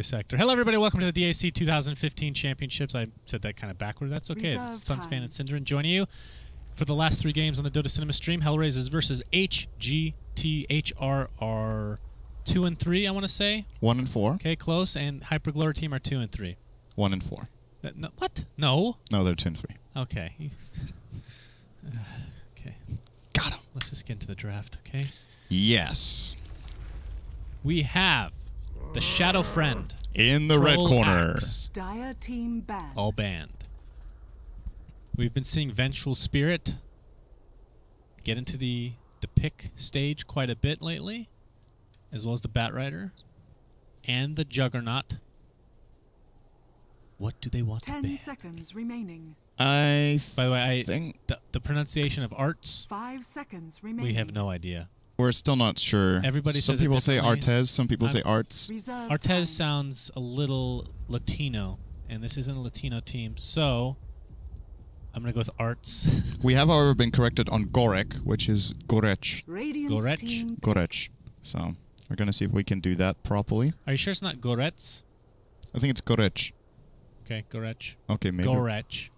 voice actor. Hello, everybody. Welcome to the DAC 2015 Championships. I said that kind of backward. That's okay. It's SUNSfan and syndereN joining you for the last 3 games on the Dota Cinema stream. HellRaisers versus HGT, HRR 2 and 3, I want to say. 1 and 4. Okay, close. And Hyperglory team are 2 and 3. 1 and 4. No, what? No. No, they're 2 and 3. Okay. Okay. Got him. Let's just get into the draft, okay? Yes. We have the Shadow Friend in the red corner. Dire team banned. All banned. We've been seeing Vengeful Spirit get into the pick stage quite a bit lately, as well as the Batrider and the Juggernaut. What do they want to ban? 10 seconds remaining. By the way, I think the pronunciation of arts. 5 seconds remaining. We have no idea. We're still not sure. Everybody some says it people say differently. Artes, some people say Arts. Artes sounds a little Latino, and this isn't a Latino team, so I'm going to go with Arts. We have, however, been corrected on Gorek, which is Gorech. Gorech? Gorech. So we're going to see if we can do that properly. Are you sure it's not Goretz? I think it's Gorech. Okay, Gorech. Okay, maybe. Gorech.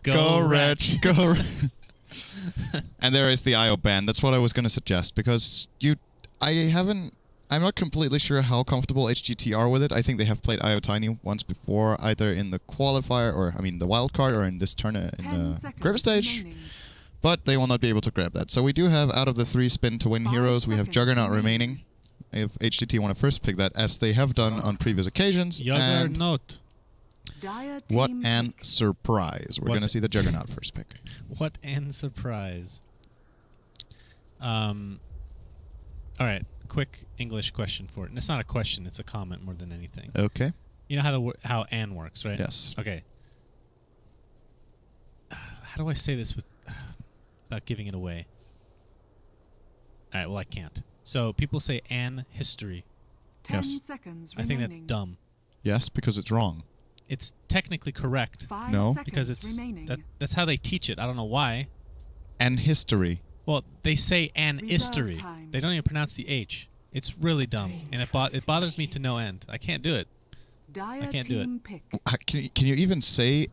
Gorech. Gorech. And there is the IO ban. That's what I was going to suggest, because I'm not completely sure how comfortable HGT are with it. I think they have played IO Tiny once before, either in the qualifier, or I mean the wildcard, or in this turn in the group stage. Remaining. But they will not be able to grab that. So we do have, out of the 3 spin to win 5 heroes, we have seconds Juggernaut remaining. remaining. If HGT want to first pick that, as they have done on previous occasions. And Juggernaut. Dire what team an pick. surprise. We're going to see the Juggernaut first pick. What an surprise. All right, quick English question for it. And it's not a question, it's a comment more than anything. Okay. You know how an works, right? Yes. Okay. How do I say this without giving it away? All right, well, I can't. So people say an history. 10 Yes. seconds I remaining. think that's dumb. Yes, because it's wrong. It's technically correct 5 No. seconds because it's remaining. that's how they teach it. I don't know why. And history. Well, they say an Reserve history. time. They don't even pronounce the H. It's really dumb, and it bothers me to no end. I can't do it. Dire can't do it. team pick. Can you even say...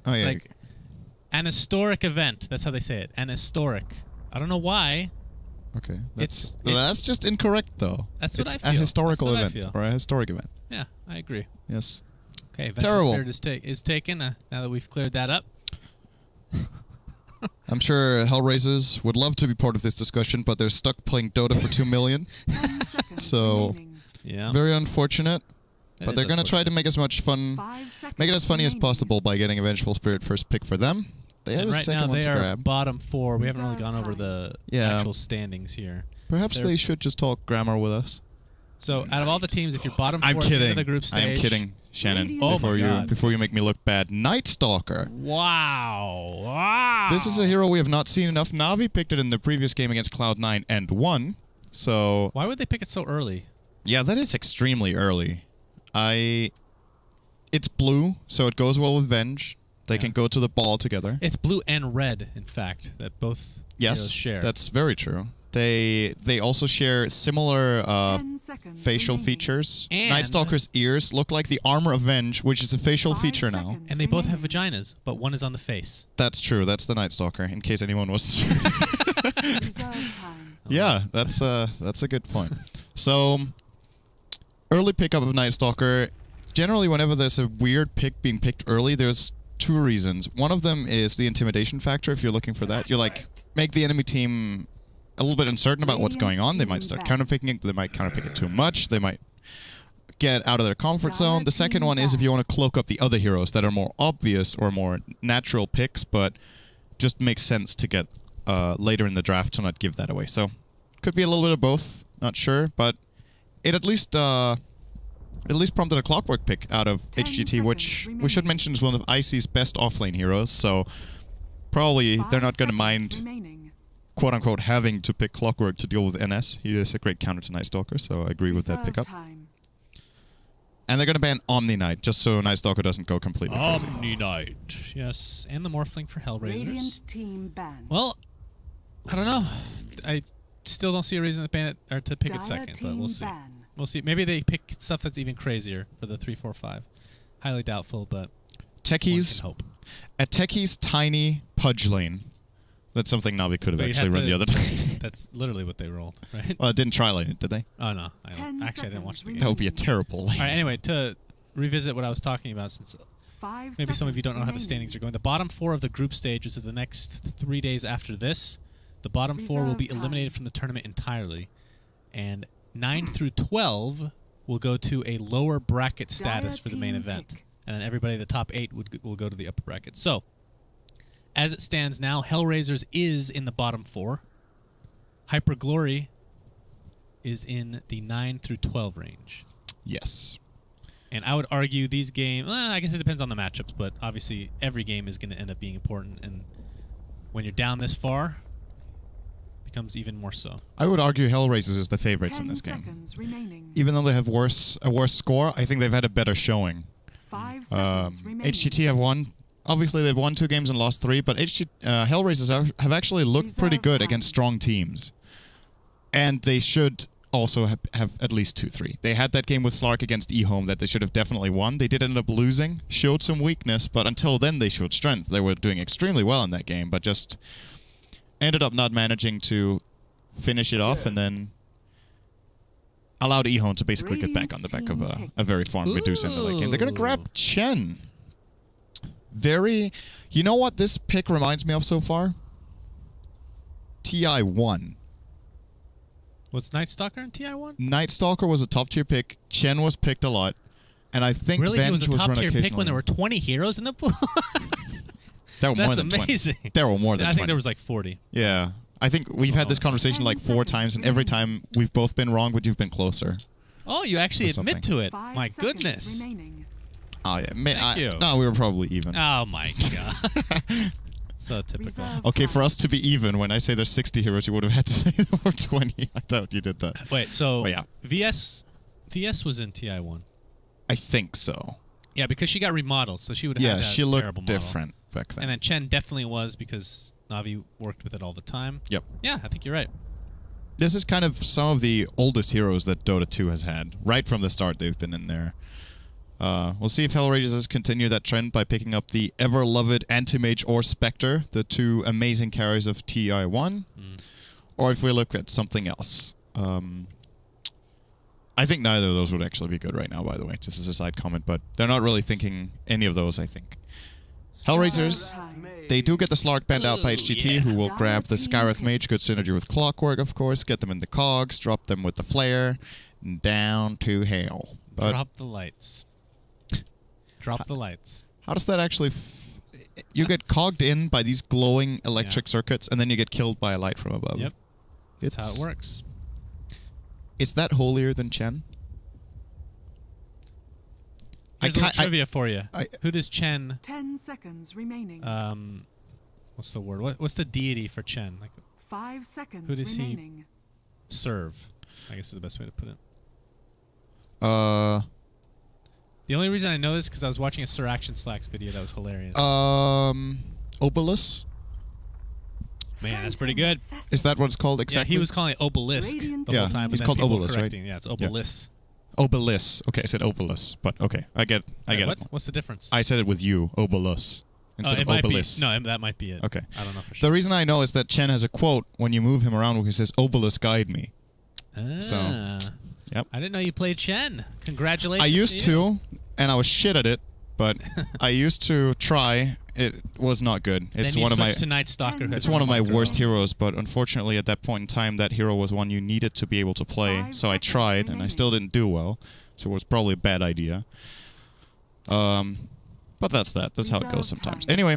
Oh, It's yeah. like an historic event. That's how they say it. An historic. I don't know why. Okay. It's- That's just incorrect, though. That's what it's I feel. a historical That's what I event, feel. or a historic event. Yeah, I agree. Yes. Okay, Terrible. Vengeful Spirit is taken. Now that we've cleared that up. I'm sure HellRaisers would love to be part of this discussion, but they're stuck playing Dota for 2 million. 10 seconds So- remaining. Yeah. Very unfortunate. That But is they're going to try to make as much fun, 5 seconds make it as funny as remaining. possible by getting a Vengeful Spirit first pick for them. They have And a right second now one they to are grab. bottom 4. We haven't really Reserve gone over time. the Yeah. actual standings here. Perhaps they're- they should just talk grammar with us. So out of all the teams, if you're bottom 4 I'm at the end kidding. of the group stage, I'm kidding, Shannon. Oh my God. Before you make me look bad, Night Stalker. Wow! Wow! This is a hero we have not seen enough. Navi picked it in the previous game against Cloud9 and won. So Why would they pick it so early? yeah, that is extremely early. It's blue, so it goes well with Venge. They Yeah. can go to the ball together. It's blue and red, in fact, that both heroes Yes, share. that's very true. They also share similar 10 seconds facial remaining. features. And- Night Stalker's ears look like the armor of Venge, which is a facial 5 feature now. seconds and they both have remaining. vaginas, but one is on the face. That's true. That's the Night Stalker, in case anyone wasn't sure. Reserve time. Yeah, that's a good point. So, early pickup of Night Stalker. Generally, whenever there's a weird pick being picked early, there's 2 reasons. One of them is the intimidation factor. If you're looking for that, you're like, make the enemy team a little bit uncertain about what's going on. They might start counterpicking it. They might counterpick it too much. They might get out of their comfort zone. The second one is if you want to cloak up the other heroes that are more obvious or more natural picks, but just makes sense to get later in the draft to not give that away. So, could be a little bit of both. Not sure, but it at least prompted a Clockwork pick out of 10 HGT, which seconds we should remaining. mention is one of IC's best offlane heroes. So, probably 5 they're not going to seconds mind, remaining. quote-unquote, having to pick Clockwork to deal with NS. He is a great counter to Night Stalker, so I agree with that Reserve pickup. time. And they're going to ban Omni Knight, just so Night Stalker doesn't go completely crazy. Omni Knight. Yes, and the Morphling for HellRaisers. Radiant team banned. Well, I don't know. I still don't see a reason to ban it or to pick it Dire second, but team we'll see. ban. We'll see. Maybe they pick stuff that's even crazier for the 3-4-5. Highly doubtful, but Techies. hope. At Techie's tiny Pudge lane. That's something Navi could have But you actually had run the other time. That's literally what they rolled, right? Well, it didn't try lane it, did they? Oh, no. I 10 actually, I didn't watch the game. That would be a terrible lane. All right, anyway, to revisit what I was talking about, since 5 maybe some of you don't know how the seconds standings are going. The bottom 4 of the group stage, which is the next 3 days after this, the bottom 4 will be Reserve time. eliminated from the tournament entirely. And 9 through 12 will go to a lower bracket status for the main team event. pick. And then everybody, the top 8, will go to the upper bracket. So, as it stands now, HellRaisers is in the bottom 4. Hyperglory is in the 9 through 12 range. Yes. And I would argue these games, I guess it depends on the matchups, but obviously every game is going to end up being important. And when you're down this far, it becomes even more so. I would argue HellRaisers is the favorites 10 in this game. seconds remaining. Even though they have a worse score, I think they've had a better showing. 5 seconds remaining. HGT have won. Obviously, they've won 2 games and lost 3, but HellRaisers have actually looked pretty good against strong teams. And they should also have at least 2-3. They had that game with Slark against eHome that they should have definitely won. They did end up losing, showed some weakness, but until then they showed strength. They were doing extremely well in that game, but just ended up not managing to finish it off, and then allowed eHome to basically get back on the back of a very farm Medusa in the late game. They're going to grab Chen. You know what this pick reminds me of so far? TI1. What's Night Stalker in TI1? Night Stalker was a top tier pick. Chen was picked a lot. And I think Really? Venge It was a top run tier occasionally. pick when there were 20 heroes in the pool? There were more That's than 20. amazing. There were more than 20. I think there was like 40. Yeah. I think we've had this conversation like 4 times, and every time we've both been wrong, but you've been closer. Oh, you actually Or admit to it. 5 My seconds goodness. remaining. Oh, yeah. Thank you. No, we were probably even. Oh, my God. So typical. Reserve Okay, for time. us to be even, when I say there's 60 heroes, you would have had to say there were 20. I doubt you did that. Wait, so But yeah. VS was in TI1. I think so. Yeah, because she got remodeled, so she would have Yeah, had she a looked terrible model. different back then. And then Chen definitely was because Navi worked with it all the time. Yep. Yeah, I think you're right. This is kind of some of the oldest heroes that Dota 2 has had. Right from the start, they've been in there. We'll see if HellRaisers continue that trend by picking up the ever-loved Anti-Mage or Spectre, the 2 amazing carries of TI1, or if we look at something else. I think neither of those would actually be good right now, by the way, just as a side comment, but they're not really thinking any of those, I think. HellRaisers, they do get the Slark banned out by HGT, who will grab the Skyreth Mage, good synergy with Clockwork, of course, get them in the cogs, drop them with the Flare, down to hell. But Drop the lights. Drop the lights. how does that actually... you get cogged in by these glowing electric circuits, and then you get killed by a light from above. Yep. It's, That's how it works. Is that holier than Chen? Here's a little trivia for you. I- Who does Chen... 10 seconds remaining. what's the word? What's the deity for Chen? Like 5 seconds who does he- remaining. serve, I guess is the best way to put it. The The only reason I know this is because I was watching a Sir Action Slacks video that was hilarious. Obelisk? Man, that's pretty good. Is that what it's called Yeah, exactly? he was calling it Obelisk Radiant the Yeah, whole time. it's but then called people were Obelisk, right? correcting. Yeah, it's Obelisk. Obelisk. Okay, I said Obelisk, but okay, I get What? it. What's the difference? I said it with you, Obelisk, instead it of might be. Obelisk. No, that might be it. Okay. I don't know for sure. The reason I know is that Chen has a quote when you move him around where he says, "Obelisk, guide me." Ah. Yep. I didn't know you played Chen. Congratulations. I used to, and I was shit at it, but I used to try. It was not good. It's then you one of my switched to Night Stalker. who it's had one of my Monster worst Roll. heroes, but unfortunately at that point in time that hero was one you needed to be able to play. 5 So I seconds tried and I remaining. still didn't do well. So it was probably a bad idea. But that's that. That's how it goes Reserve sometimes. time. Anyway,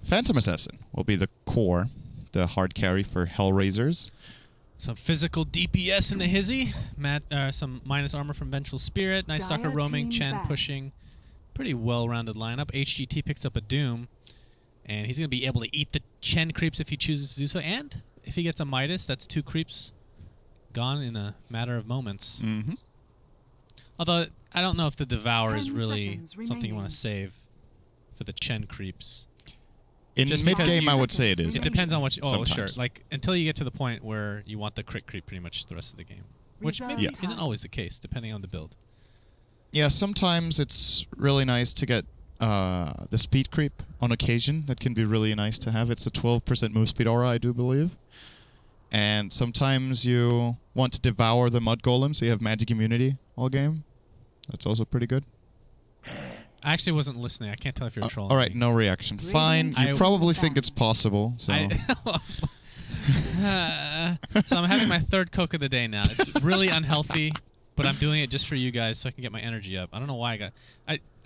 Phantom Assassin will be the core, the hard carry for HellRaisers. Some physical DPS in the hizzy. Some minus armor from Vengeful Spirit. Night Stalker Dire roaming. team Chen back. pushing. Pretty well-rounded lineup. HGT picks up a Doom. And he's going to be able to eat the Chen creeps if he chooses to do so. And if he gets a Midas, that's 2 creeps gone in a matter of moments. Mm-hmm. Although, I don't know if the Devour 10 is really seconds something you want remaining. to save for the Chen creeps. In Just because mid-game, you- I would say it is. It depends on what you... Oh, sure. Sometimes. Like, until you get to the point where you want the crit creep pretty much the rest of the game. which maybe Reserve isn't time. always the case, depending on the build. Yeah, sometimes it's really nice to get the speed creep on occasion. That can be really nice to have. It's a 12% move speed aura, I do believe. And sometimes you want to devour the mud golem, so you have magic immunity all game. That's also pretty good. I actually wasn't listening. I can't tell if you're trolling. All right, me. no reaction. Fine. You I- probably think it's possible. So So I'm having my third Coke of the day now. It's really unhealthy, but I'm doing it just for you guys so I can get my energy up. I don't know why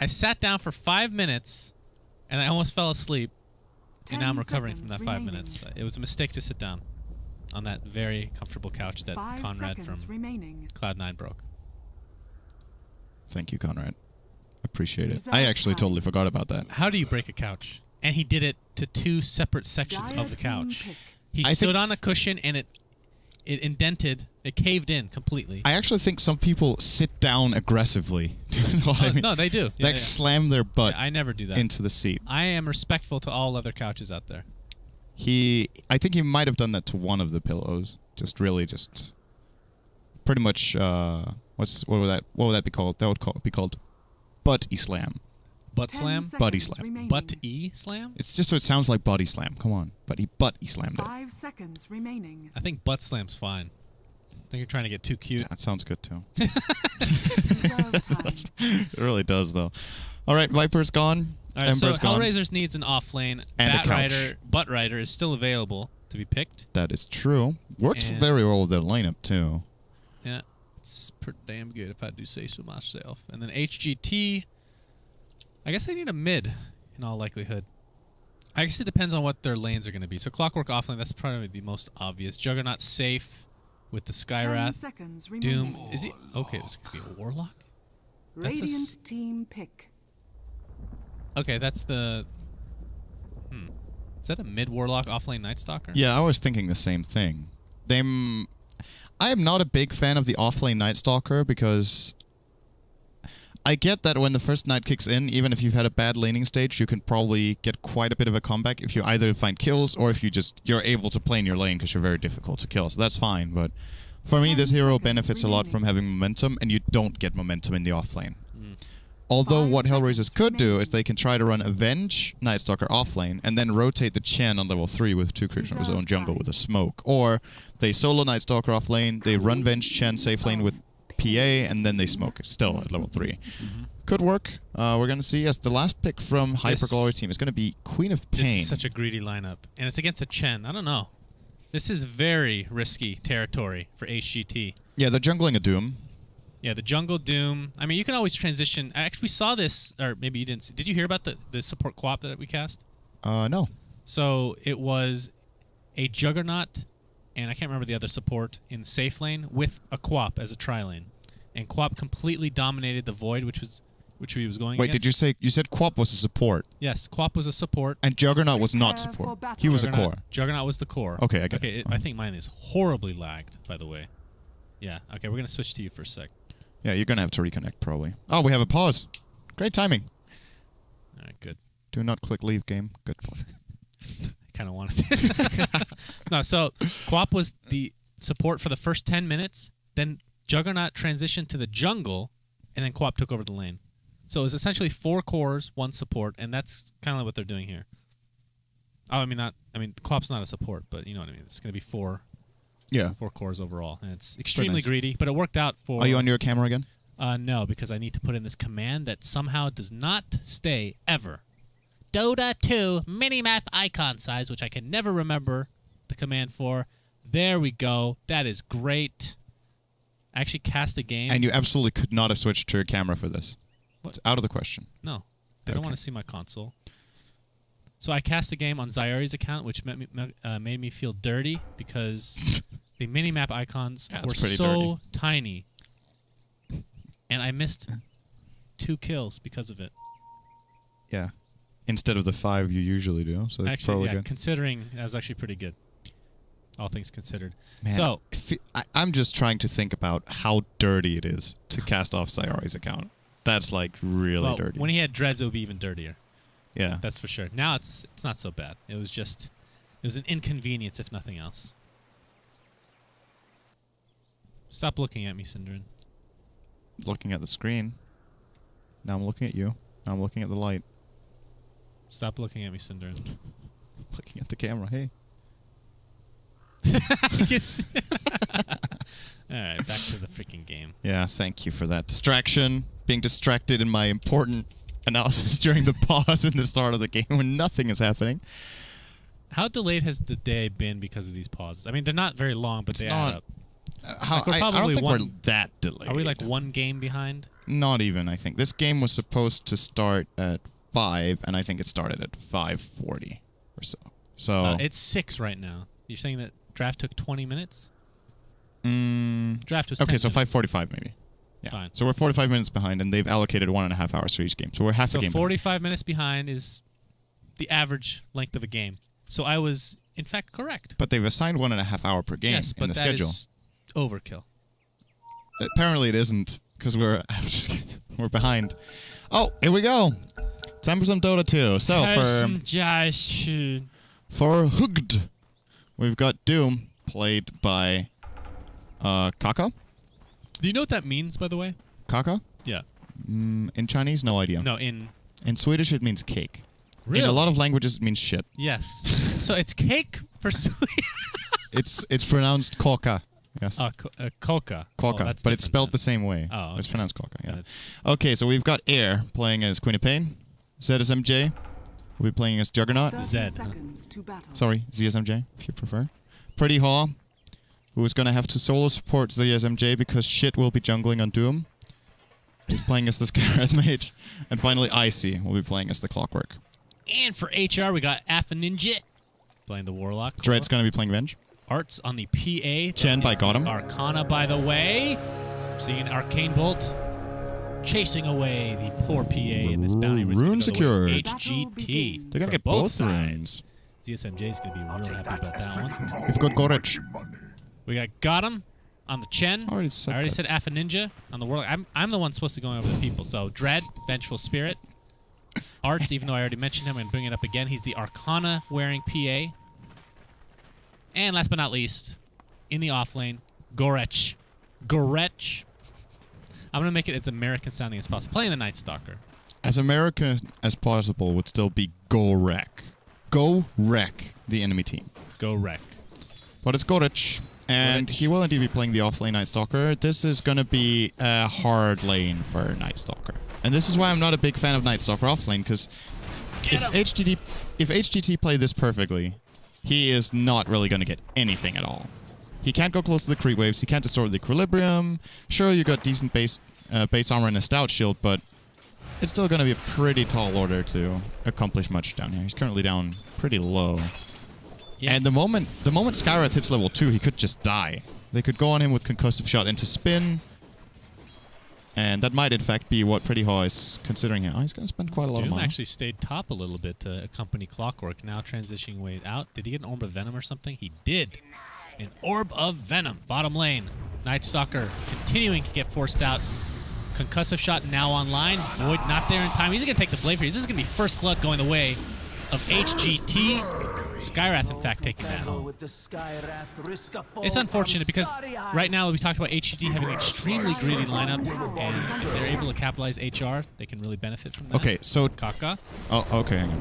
I sat down for 5 minutes, and I almost fell asleep, and now I'm 10 recovering from that seconds 5 remaining. minutes. It was a mistake to sit down on that very comfortable couch that 5 Conrad seconds from remaining. Cloud9 broke. thank you, Conrad. Appreciate it. Reserve I actually time. totally forgot about that. How do you break a couch? And he did it to 2 separate sections Dire of the team couch. pick. He I stood think- on a cushion and it indented, it caved in completely. I actually think some people sit down aggressively. Do you know what I mean? No, they do. They slam their butt Yeah, I never do that. into the seat. I am respectful to all other couches out there. I think he might have done that to one of the pillows. Just pretty much. What would that be called? That would be called butt-y slam. Butt 10 slam? Body seconds slam. remaining. Butt-y slam? It's just so it sounds like body slam. Come on, but he butt-y slammed it. 5 seconds remaining. I think butt slam's fine. I think you're trying to get too cute. That sounds good too. Reserve time. It really does though. All right, Viper's gone. All right, so Ember's gone. HellRaisers needs an off lane. And a couch. Butt Rider is still available to be picked. That is true. Works And- very well with their lineup too. Yeah, it's pretty damn good if I do say so myself. And then HGT, I guess they need a mid in all likelihood. I guess it depends on what their lanes are going to be. So Clockwork offlane, that's probably the most obvious. Juggernaut safe with the 10 Skywrath. seconds remaining. Doom, is he? Okay, it's going to be a Warlock? That's a Radiant team pick. Okay, that's the... Is that a mid-Warlock offlane Night Stalker? Yeah, I was thinking the same thing. I am not a big fan of the offlane Night Stalker because I get that when the first night kicks in, even if you've had a bad laning stage, you can probably get quite a bit of a comeback if you either find kills or if you're able to play in your lane because you're very difficult to kill. So that's fine, but for me, 10 this hero seconds benefits a lot remaining. from having momentum, and you don't get momentum in the offlane. Although 5 what HellRaisers seconds could do is remaining. they can try to run Avenge Night Stalker offlane and then rotate the Chen on level 3 with 2 creatures from his own jungle with a smoke. Or they solo Night Stalker offlane, they run Venge Chen safe lane with PA, and then they smoke still at level 3. Could work. We're going to see. Yes, the last pick from Hyperglory team is going to be Queen of This Pain. is such a greedy lineup. And it's against a Chen. I don't know. This is very risky territory for HGT. Yeah, they're jungling a Doom. Yeah, the jungle Doom. I mean, you can always transition. Actually, we saw this, or maybe you didn't. Did you hear about the support co-op that we cast? No. So it was a Juggernaut, and I can't remember the other support in the safe lane with a co-op as a tri-lane. And co-op completely dominated the Void, which he was going Wait, against. did you say... You said Quap was a support, Yes, co-op was a support. and Juggernaut was not Prepare support. for battle. He was a core. Juggernaut was the core. Okay, I get okay, it. I think mine is horribly lagged, by the way. Yeah, okay, we're going to switch to you for a sec. Yeah, you're going to have to reconnect, probably. Oh, we have a pause. Great timing. All right, good. Do not click leave game. Good. I kind of wanted to. No, so Quap was the support for the first 10 minutes, then Juggernaut transitioned to the jungle, and then Quap took over the lane. So it was essentially 4 cores, 1 support, and that's kind of like what they're doing here. Oh, I mean, Quap's not a support, but you know what I mean. It's going to be 4 cores overall, and it's extremely nice. greedy, but it worked out for... Are you on your camera again? No, because I need to put in this command that somehow does not stay ever. Dota 2 minimap icon size, which I can never remember the command for. There we go. That is great. I actually cast a game. And you absolutely could not have switched to your camera for this. What? It's out of the question. No, they don't Okay. want to see my console. So I cast a game on Zyari's account, which made me feel dirty because the minimap icons Yeah, were it's pretty so dirty. tiny. And I missed 2 kills because of it. Yeah. Instead of the 5 you usually do. So that's Actually, probably yeah, good. considering that was actually pretty good. All things considered. Man, So, I'm just trying to think about how dirty it is to cast off Sayori's account. That's like really well, dirty. when he had dreads, it would be even dirtier. Yeah. That's for sure. Now it's not so bad. It was an inconvenience, if nothing else. Stop looking at me, syndereN. Looking at the screen. Now I'm looking at you. Now I'm looking at the light. Stop looking at me, syndereN. Looking at the camera. Hey. Alright, back to the freaking game. Yeah, thank you for that distraction. Being distracted in my important analysis during the pause in the start of the game when nothing is happening. How delayed has the day been because of these pauses? I mean, they're not very long, but they add up. Like I don't think we're that delayed. Are we like one game behind? Not even, I think. This game was supposed to start at 5, and I think it started at 5:40 or so. So it's 6 right now. You're saying that draft took 20 minutes? Draft was 10 okay, so minutes. 5:45 maybe. Yeah. Fine. So we're 45 minutes behind, and they've allocated 1.5 hours for each game. So we're half a game. So 45 minutes behind is the average length of a game. So I was, in fact, correct. But they've assigned 1.5 hour per game Yes, but in the that schedule. is overkill. Apparently it isn't, because we're behind. Oh, here we go. Time for some Dota 2. So for Hugged, we've got Doom, played by Kaka. Do you know what that means, by the way? Kaka? Yeah. In Chinese, no idea. No, in Swedish, it means cake. really? In a lot of languages, it means shit. Yes. So it's cake for sweet. It's pronounced Koka. Yes. Coca. Koka, Oh, that's but it's different spelled then. the same way. Oh, okay. It's pronounced Koka, yeah. Got it. Okay, so we've got Air playing as Queen of Pain. ZSMJ will be playing as Juggernaut. 30 Zed. seconds to battle. Sorry, ZSMJ, if you prefer. Pretty Haw, who is going to have to solo support ZSMJ because shit will be jungling on Doom. He's playing as the Scarlet Mage. And finally, Icy will be playing as the Clockwork. And for HR, we got Alpha Ninja playing the Warlock. Dread's going to be playing Venge. Arts on the PA. Chen by Gotham. Arcana, by the way. Seeing an Arcane Bolt chasing away the poor PA in this bounty. Rune secured. HGT. They're going to get both runes. ZSMJ is going to be real happy about that one. We've got Gorich. We got Gotham on the Chen. I already I said Alpha Ninja on the Warlock. I'm the one supposed to go over the people. So Dread, Vengeful Spirit. Arts, even though I already mentioned him, I'm going to bring it up again. He's the Arcana wearing PA. And last but not least, in the off lane, Gorech. Gorech. I'm going to make it as American sounding as possible. Playing the Night Stalker. As American as possible would still be Go Wreck. Go wreck the enemy team. Go wreck. But it's Gorich. And he will indeed be playing the off-lane Night Stalker. This is going to be a hard lane for Night Stalker. And this is why I'm not a big fan of Night Stalker off-lane, because if HGT play this perfectly, he is not really going to get anything at all. He can't go close to the creep waves, he can't distort the equilibrium. Sure, you got decent base armor and a stout shield, but it's still going to be a pretty tall order to accomplish much down here. He's currently down pretty low. Yeah. And the moment Skywrath hits level 2, he could just die. They could go on him with Concussive Shot into spin. And that might, in fact, be what Pretty Haw is considering here. Oh, he's going to spend quite a lot of Doom money. actually stayed top a little bit to accompany Clockwork, now transitioning way out. Did he get an Orb of Venom or something? He did. An Orb of Venom. Bottom lane. Night Stalker continuing to get forced out. Concussive Shot now online. Void not there in time. He's going to take the blade for you. This is going to be first blood going the way of HGT. Skywrath, in fact, taking that home. It's unfortunate because right now we talked about HGT having an extremely greedy lineup, and if they're able to capitalize HR, they can really benefit from that. Okay, so Kaka. Oh, okay. Hang on.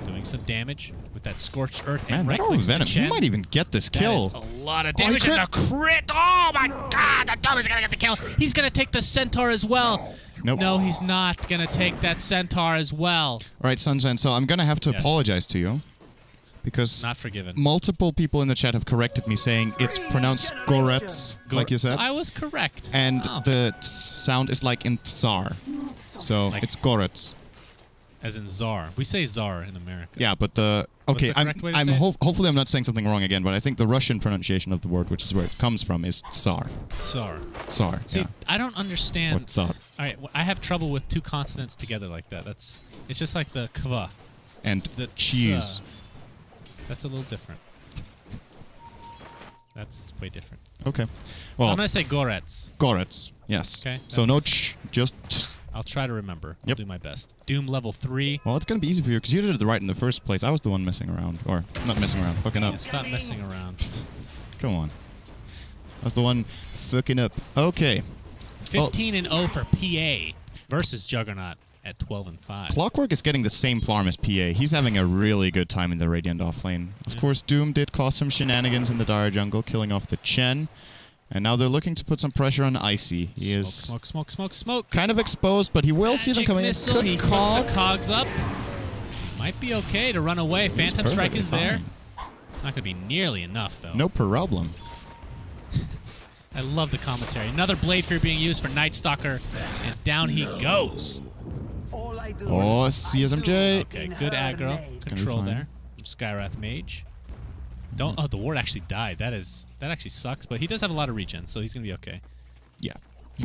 Doing some damage with that Scorched Earth Man, and that right Orb of clicks to Venom, he Chen. might even get this kill. That is a lot of damage Oh, and the crit. Oh my god, the Dome is going to get the kill. He's going to take the Centaur as well. Nope. No, he's not going to take that Centaur as well. All right, SUNSfan, so I'm going to have to Yes. apologize to you. Because Not forgiven. multiple people in the chat have corrected me saying it's pronounced Gorets, like you said. I was correct. And Oh. the sound is like in Tsar. So Like- it's Gorets. As in Czar. We say Czar in America. Yeah, but the... Okay, the correct way to I'm say it? hopefully I'm not saying something wrong again, but I think the Russian pronunciation of the word, which is where it comes from, is Tsar. Tsar. Tsar, See, yeah. I don't understand. Or Tsar. All right, I have trouble with two consonants together like that. It's just like the kva. And The cheese. That's a little different. That's way different. Okay. So Well, I'm gonna say Gorets. Gorets, yes. Okay, So no that's- ch, just ch. I'll try to remember. Yep. I'll do my best. Doom level 3. Well, it's going to be easy for you because you did it right in the first place. I was the one messing around. Or, not messing around, fucking up. Yeah, stop messing around. Come on. was the one fucking up. Okay. 15-0 for PA versus Juggernaut at 12-5. Clockwork is getting the same farm as PA. He's having a really good time in the Radiant off lane. Of course, Doom did cause some shenanigans in the Dire jungle, killing off the Chen. And now they're looking to put some pressure on Icy. He is smoke. kind of exposed, but he will see them coming missile. in. He puts the cogs up. Might be okay to run away. Phantom Strike is there. Not going to be nearly enough, though. No problem. I love the commentary. Another Blade Fear being used for Night Stalker, and down he goes. Oh, CSMJ. Okay, good aggro control there from Skywrath Mage. Oh, the ward actually died. That actually sucks, but he does have a lot of regen, so he's gonna be okay. Yeah.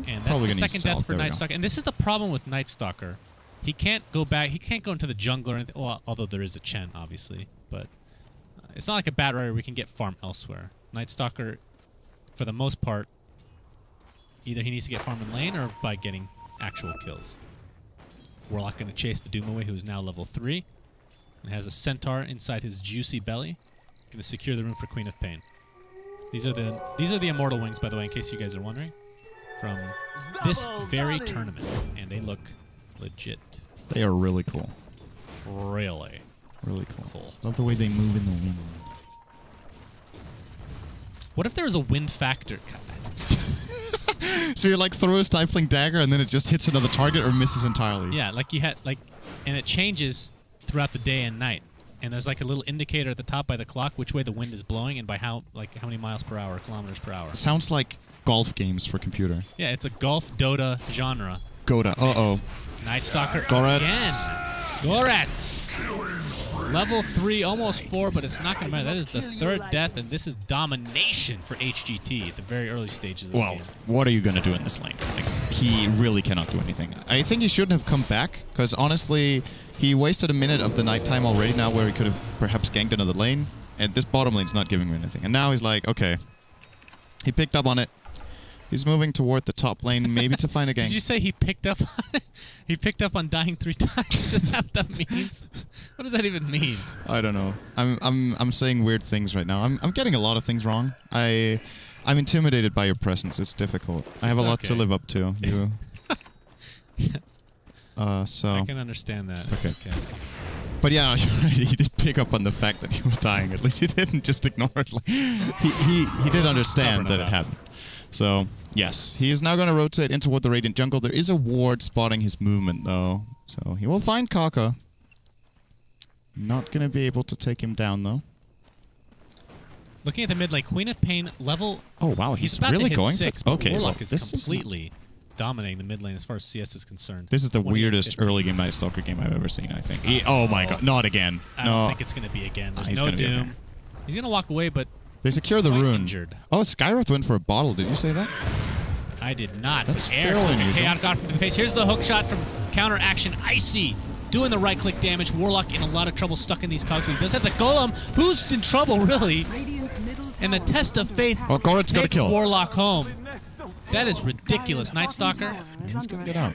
And that's the second death for Night Stalker. And this is the problem with Night Stalker. He can't go back. He can't go into the jungle or anything. Well, although there is a Chen, obviously, but it's not like a Bat Rider where we can get farm elsewhere. Night Stalker, for the most part, either he needs to get farm in lane or by getting actual kills. Warlock going to chase the Doom away, who's now level 3, and has a Centaur inside his juicy belly. Going to secure the room for Queen of Pain. These are the Immortal Wings, by the way, in case you guys are wondering, from this very tournament, and they look legit. They are really cool. Really cool. Love the way they move in the wind. What if there was a wind factor? So you like throw a stifling dagger and then it just hits another target or misses entirely. Yeah, like you had and it changes throughout the day and night. And there's like a little indicator at the top by the clock which way the wind is blowing and by how many miles per hour, kilometers per hour. Sounds like golf games for computer. Yeah, it's a golf Dota genre. Dota. Uh-oh. Night Stalker Gorets. again. Gorets. Level 3, almost 4, but it's not going to matter. That is the third death, and this is domination for HGT at the very early stages of the game. What are you going to do in this lane? Like, he really cannot do anything. I think he shouldn't have come back, because honestly, he wasted a minute of the nighttime already now where he could have perhaps ganked another lane, and this bottom lane's not giving him anything. And now he's like, okay. He picked up on it. He's moving toward the top lane, maybe to find a gank. Did you say he picked up on it? He picked up on dying 3 times? Is that what that means? What does that even mean? I don't know. I'm saying weird things right now. I'm getting a lot of things wrong. I'm intimidated by your presence. It's difficult. I have a lot to live up to. You. Yes. So. I can understand that. It's okay. But yeah, you're right. He did pick up on the fact that he was dying. At least he didn't just ignore it. Like, he did understand that it happened. So, yes, he is now going to rotate in toward the Radiant jungle. There is a ward spotting his movement, though. So, he will find Kaka. Not going to be able to take him down, though. Looking at the mid lane, Queen of Pain level... Oh, wow, he's about really to hit going 6, for... Okay, Warlock well, is this completely dominating the mid lane as far as CS is concerned. This is the weirdest early game Night Stalker game I've ever seen, I think. Oh, my God. Not again. I don't think it's going to be again. There's no Doom. Okay. He's going to walk away, but... They secure the rune. Injured. Oh, Skywrath went for a bottle. Did you say that? I did not. That's fairly unusual. Chaotic God from the face. Here's the hook shot from counter action. Icy doing the right click damage. Warlock in a lot of trouble stuck in these cogs, but he does have the Golem, who's in trouble, really. And the Test of Faith takes Warlock home. That is ridiculous. Night Stalker. He's going to get out.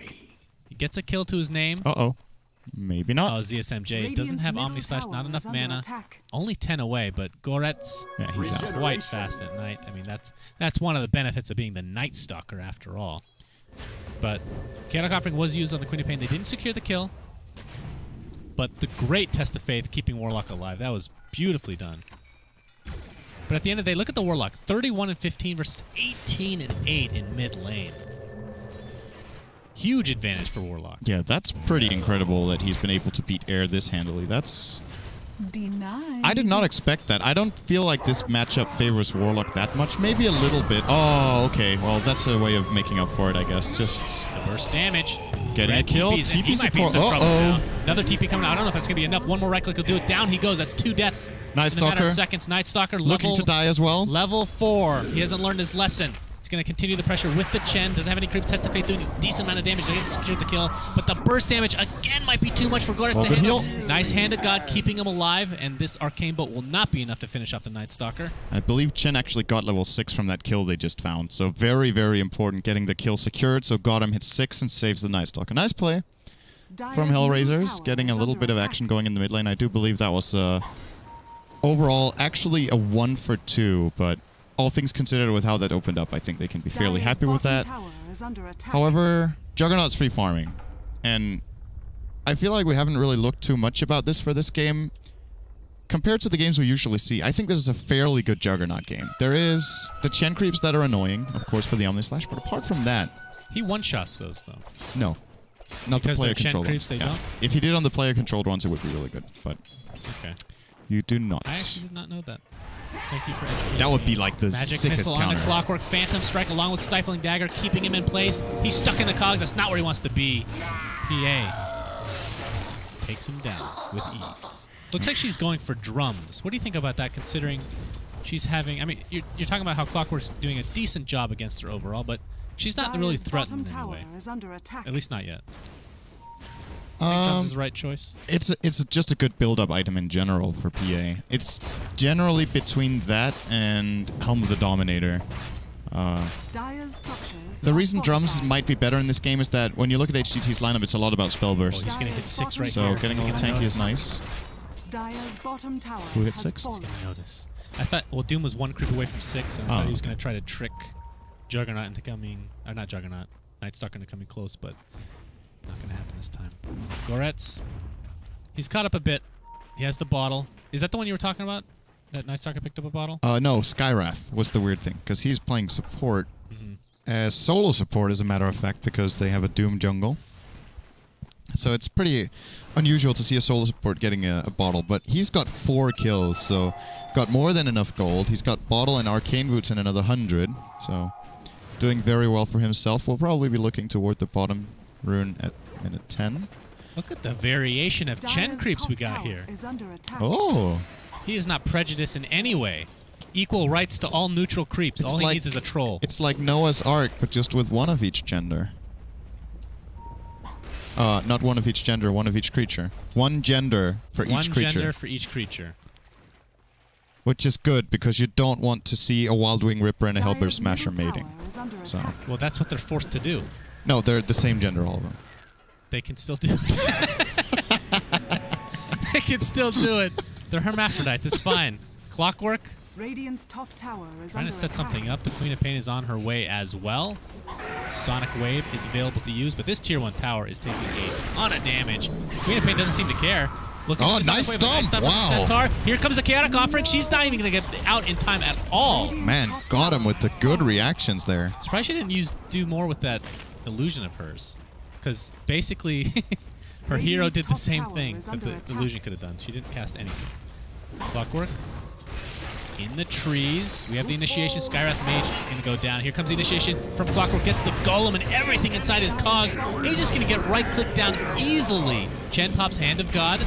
He gets a kill to his name. Uh-oh. Maybe not. Oh, ZSMJ doesn't have Omni Slash, not enough mana. Only 10 away, but Gorets is quite fast at night. I mean, that's one of the benefits of being the Night Stalker after all. But Chaotic Offering was used on the Queen of Pain. They didn't secure the kill, but the great Test of Faith keeping Warlock alive. That was beautifully done. But at the end of the day, look at the Warlock. 31-15 versus 18-8 in mid lane. Huge advantage for Warlock. Yeah, that's pretty incredible that he's been able to beat Air this handily. That's... Denied. I did not expect that. I don't feel like this matchup favors Warlock that much. Maybe a little bit. Oh, okay. Well, that's a way of making up for it, I guess. Just... The burst damage. Getting a kill. TP support. Another TP coming out. I don't know if that's going to be enough. One more right click will do it. Down he goes. That's 2 deaths. Night Stalker. In a matter of seconds. Night Stalker looking to die as well. Level 4. He hasn't learned his lesson. Going to continue the pressure with the Chen. Doesn't have any creep. Test of Faith doing a decent amount of damage. They get to secure the kill. But the burst damage, again, might be too much for Gorets to handle. Nice Hand of God keeping him alive. And this Arcane Bolt will not be enough to finish off the Night Stalker. I believe Chen actually got level 6 from that kill they just found. So very, very important getting the kill secured. So Gotham hits 6 and saves the Night Stalker. Nice play from HellRaisers. Getting a little bit of action going in the mid lane. I do believe that was overall actually a 1 for 2. But all things considered with how that opened up, I think they can be fairly Dire's happy with bottom that. tower is under attack. However, Juggernaut's free farming. And I feel like we haven't really looked too much about this for this game. Compared to the games we usually see, I think this is a fairly good Juggernaut game. There is the Chen creeps that are annoying, of course, for the Omnislash, but apart from that... He one-shots those, though. No. Not Because the they're player-controlled Chen ones. creeps, they don't? If he did on the player-controlled ones, it would be really good, but... Okay. You do not. I actually did not know that. Thank you for educating That would me. be like the Magic sickest Missile counter. on the Clockwork Phantom Strike along with Stifling Dagger, keeping him in place. He's stuck in the cogs. That's not where he wants to be. PA takes him down with ease. Looks like she's going for drums. What do you think about that, considering she's having... I mean, you're talking about how Clockwork's doing a decent job against her overall, but she's not really Dire's threatened bottom in any tower way. is under attack. At least not yet. I think drums is the right choice. It's just a good build-up item in general for PA. It's generally between that and Helm of the Dominator. Dire's structures The are reason drums fortified. might be better in this game is that when you look at HGT's lineup, it's a lot about spell Oh, bursts. he's going to hit 6 right So here. getting a little tanky is nice. Dire's bottom tower Who hit has 6? fallen. Notice. I thought, well, Doom was 1 creep away from 6, and I thought Oh. he was going to try to trick Juggernaut into coming, or not Juggernaut, Night Stalker into coming close, but not going to happen this time. Goretz, he's caught up a bit. He has the bottle. Is that the one you were talking about? That Night Stalker picked up a bottle? No, Skywrath was the weird thing, because he's playing support as solo support, as a matter of fact, because they have a Doom jungle. So it's pretty unusual to see a solo support getting a bottle, but he's got 4 kills, so got more than enough gold. He's got bottle and arcane boots and another 100, so doing very well for himself. We'll probably be looking toward the bottom rune at minute 10. Look at the variation of Chen Dire's creeps we top got tower here. is under attack. Oh! He is not prejudiced in any way. Equal rights to all neutral creeps. It's All he like- needs is a troll. It's like Noah's Ark, but just with one of each gender. Not one of each gender, one of each creature. One gender for One each creature. gender for each creature. Which is good, because you don't want to see a Wild Wing Ripper and a Dire's Hellbear Smasher middle mating. tower is under So, attack. Well, that's what they're forced to do. no, they're the same gender, all of them. They can still do it. They can still do it. They're hermaphrodites. It's fine. Clockwork, Radiant's top tower is trying under to set attack. something up. The Queen of Pain is on her way as well. Sonic Wave is available to use, but this Tier 1 tower is taking a ton of damage. Queen of Pain doesn't seem to care. Looking Oh, for Sonic nice Wave, nice stomp. from Wow. Centaur. Here comes a Chaotic Offering. She's not even going to get out in time at all. Man, got him with the good reactions there. Surprised she didn't do more with that illusion of hers. Because basically, her hero Radiant's did the top same tower thing is that under the attack. illusion could have done. She didn't cast anything. Clockwork. In the trees. We have the initiation. Skywrath Mage going to go down. Here comes the initiation from Clockwork. Gets the Golem and everything inside his cogs. He's just going to get right-clicked down easily. Chen pops Hand of God.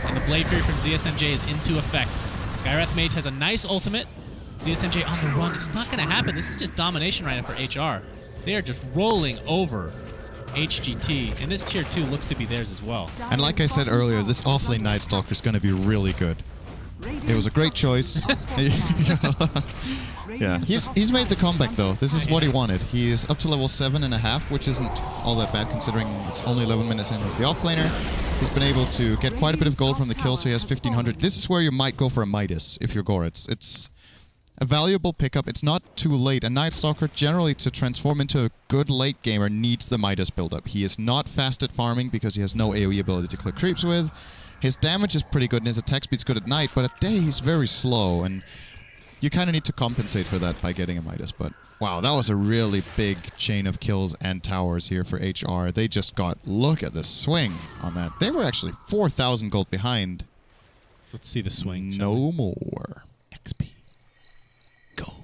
And the Blade Fury from ZSMJ is into effect. Skywrath Mage has a nice ultimate. ZSMJ on the run. It's not going to happen. This is just domination right now for HR. They are just rolling over HGT. And this Tier 2 looks to be theirs as well. And like I said earlier, this offlane Night Stalker is going to be really good. It was a great choice. Yeah, he's made the comeback though. This is what he wanted. He is up to level 7.5, which isn't all that bad considering it's only 11 minutes in as the offlaner. He's been able to get quite a bit of gold from the kill, so he has 1500. This is where you might go for a Midas if you're Goretz. It's a valuable pickup. It's not too late. A Night Stalker, generally to transform into a good late gamer, needs the Midas buildup. He is not fast at farming because he has no AoE ability to click creeps with. His damage is pretty good and his attack speed's good at night, but at day he's very slow, and you kind of need to compensate for that by getting a Midas. But wow, that was a really big chain of kills and towers here for HR. They just got, look at the swing on that. They were actually 4,000 gold behind. Let's see the swing. shall we? No more. XP. Gold.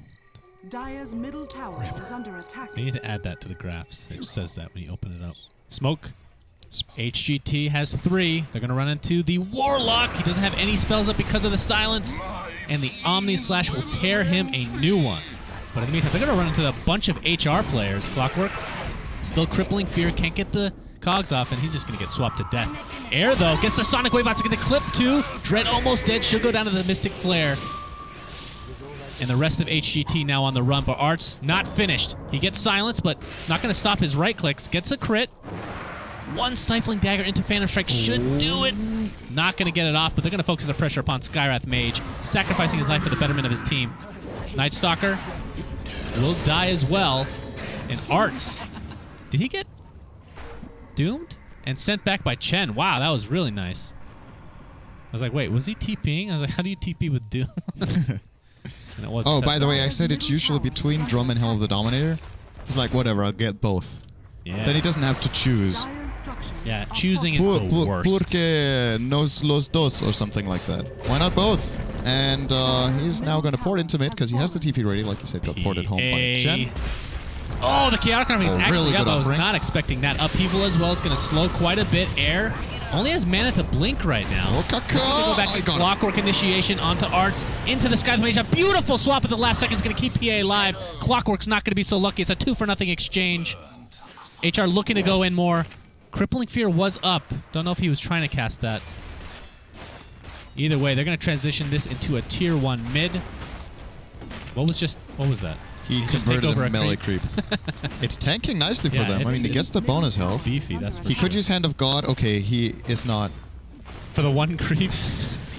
Dire's middle tower is under attack. They need to add that to the graphs. It just says that when you open it up. Smoke. HGT has 3. They're going to run into the Warlock. He doesn't have any spells up because of the silence. And the Omni Slash will tear him a new one. But in the meantime, they're going to run into a bunch of HR players. Clockwork, still crippling fear, can't get the cogs off, and he's just going to get swapped to death. Air, though, gets the Sonic Wave out to get the clip, too. Dread almost dead. She'll go down to the Mystic Flare. And the rest of HGT now on the run, but Art's not finished. He gets silenced, but not going to stop his right clicks. Gets a crit. One Stifling Dagger into Phantom Strike should do it. Not going to get it off, but they're going to focus the pressure upon Skywrath Mage, sacrificing his life for the betterment of his team. Night Stalker will die as well. And Arts, did he get doomed and sent back by Chen? Wow, that was really nice. I was like, wait, was he TPing? I was like, how do you TP with Doom? And it wasn't. Oh, by the way, I said it's usually between Drum and Hell of the Dominator. He's like, whatever, I'll get both. Yeah. Then he doesn't have to choose. Yeah, choosing is the worst. Porque nos los dos, or something like that. Why not both? And he's now going to port into mid because he has the TP ready, like you said, got ported home by Chen. Oh, the Chaotic Army is actually really up. good I was offering. not expecting that. Upheaval as well. It's going to slow quite a bit. Air only has mana to blink right now. Oh, Go back to Clockwork Initiation onto Arts, into the Sky Mage. A beautiful swap at the last second is going to keep PA alive. Clockwork's not going to be so lucky. It's a 2-for-0 exchange. HR looking to go in more. Crippling Fear was up. Don't know if he was trying to cast that. Either way, they're going to transition this into a tier 1 mid. What was that? He converted a melee creep. It's tanking nicely for them. I mean, he gets the bonus health. Beefy, that's for He could use Hand of God. Okay, he is not. For the one creep.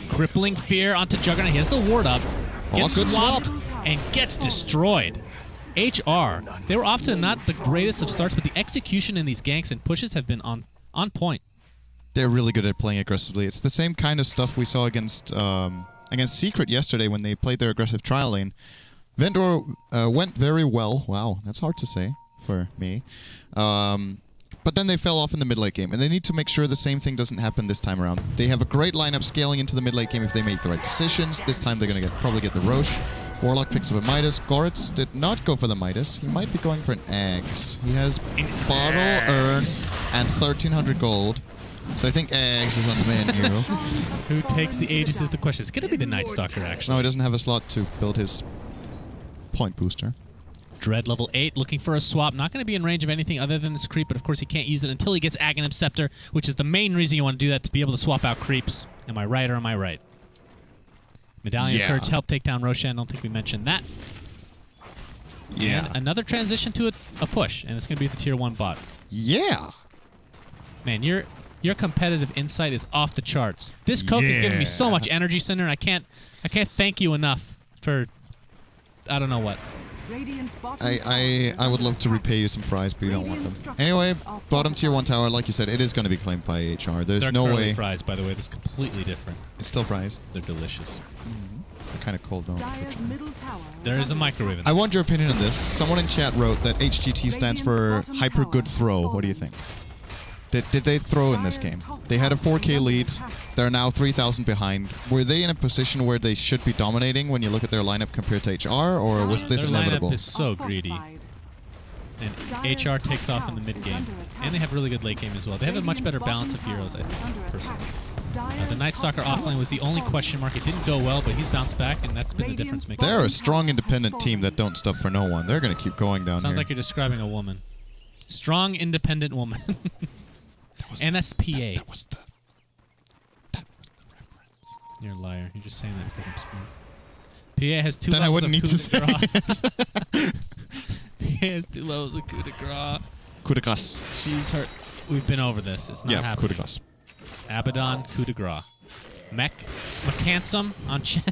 Crippling Fear onto Juggernaut. He has the ward up. Gets good swapped swap. and gets destroyed. HR, they were often not the greatest of starts, but the execution in these ganks and pushes have been on point. They're really good at playing aggressively. It's the same kind of stuff we saw against Secret yesterday when they played their aggressive trial lane. Vendor went very well. Wow, that's hard to say for me. But then they fell off in the mid-late game, and they need to make sure the same thing doesn't happen this time around. They have a great lineup scaling into the mid-late game if they make the right decisions. This time they're going to probably get the Roche. Warlock picks up a Midas. Goritz did not go for the Midas. He might be going for an Eggs. He has Bottle, Urn, and 1,300 gold. So I think Eggs is on the menu. Who takes the Aegis is the question. It's going to be the Night Stalker, actually. No, he doesn't have a slot to build his point booster. Dread level 8, looking for a swap. Not going to be in range of anything other than this creep, but of course he can't use it until he gets Aghanim Scepter, which is the main reason you want to do that, to be able to swap out creeps. Am I right or am I right? Medallion of Courage help take down Roshan. I don't think we mentioned that. Yeah. And another transition to a push, and it's going to be the tier 1 bot. Yeah. Man, your competitive insight is off the charts. This Coke is giving me so much energy, Cinder, and I can't thank you enough for I don't know what. I would love to repay you some fries, but you don't want them. Anyway, bottom tier 1 tower, like you said, it is going to be claimed by HR. There's no way. Fries, by the way, that's completely different. It's still fries. They're delicious. They're kind of cold though. There is a microwave in I want your opinion on this. Someone in chat wrote that HGT stands for Hyper Good Throw. What do you think? Did they throw in this game? They had a 4K lead. They're now 3,000 behind. Were they in a position where they should be dominating when you look at their lineup compared to HR, or was this inevitable? Their lineup is so greedy. And HR takes off in the mid game. And they have really good late game as well. They have a much better balance of heroes, I think, personally. The Night Stalker offlane was the only question mark. It didn't go well, but he's bounced back, and that's been the difference maker. They're a strong, independent team that don't stop for no one. They're going to keep going down Sounds here. like you're describing a woman. Strong, independent woman. And that's PA. That was the reference. You're a liar. You're just saying that because I'm smart. PA has 2 then levels I wouldn't of need to say it. PA has 2 levels of coup de grace. Coup de grace. She's hurt. We've been over this. It's not happening. Coup de grace. Abaddon, coup de grace. Mechansum on Chen.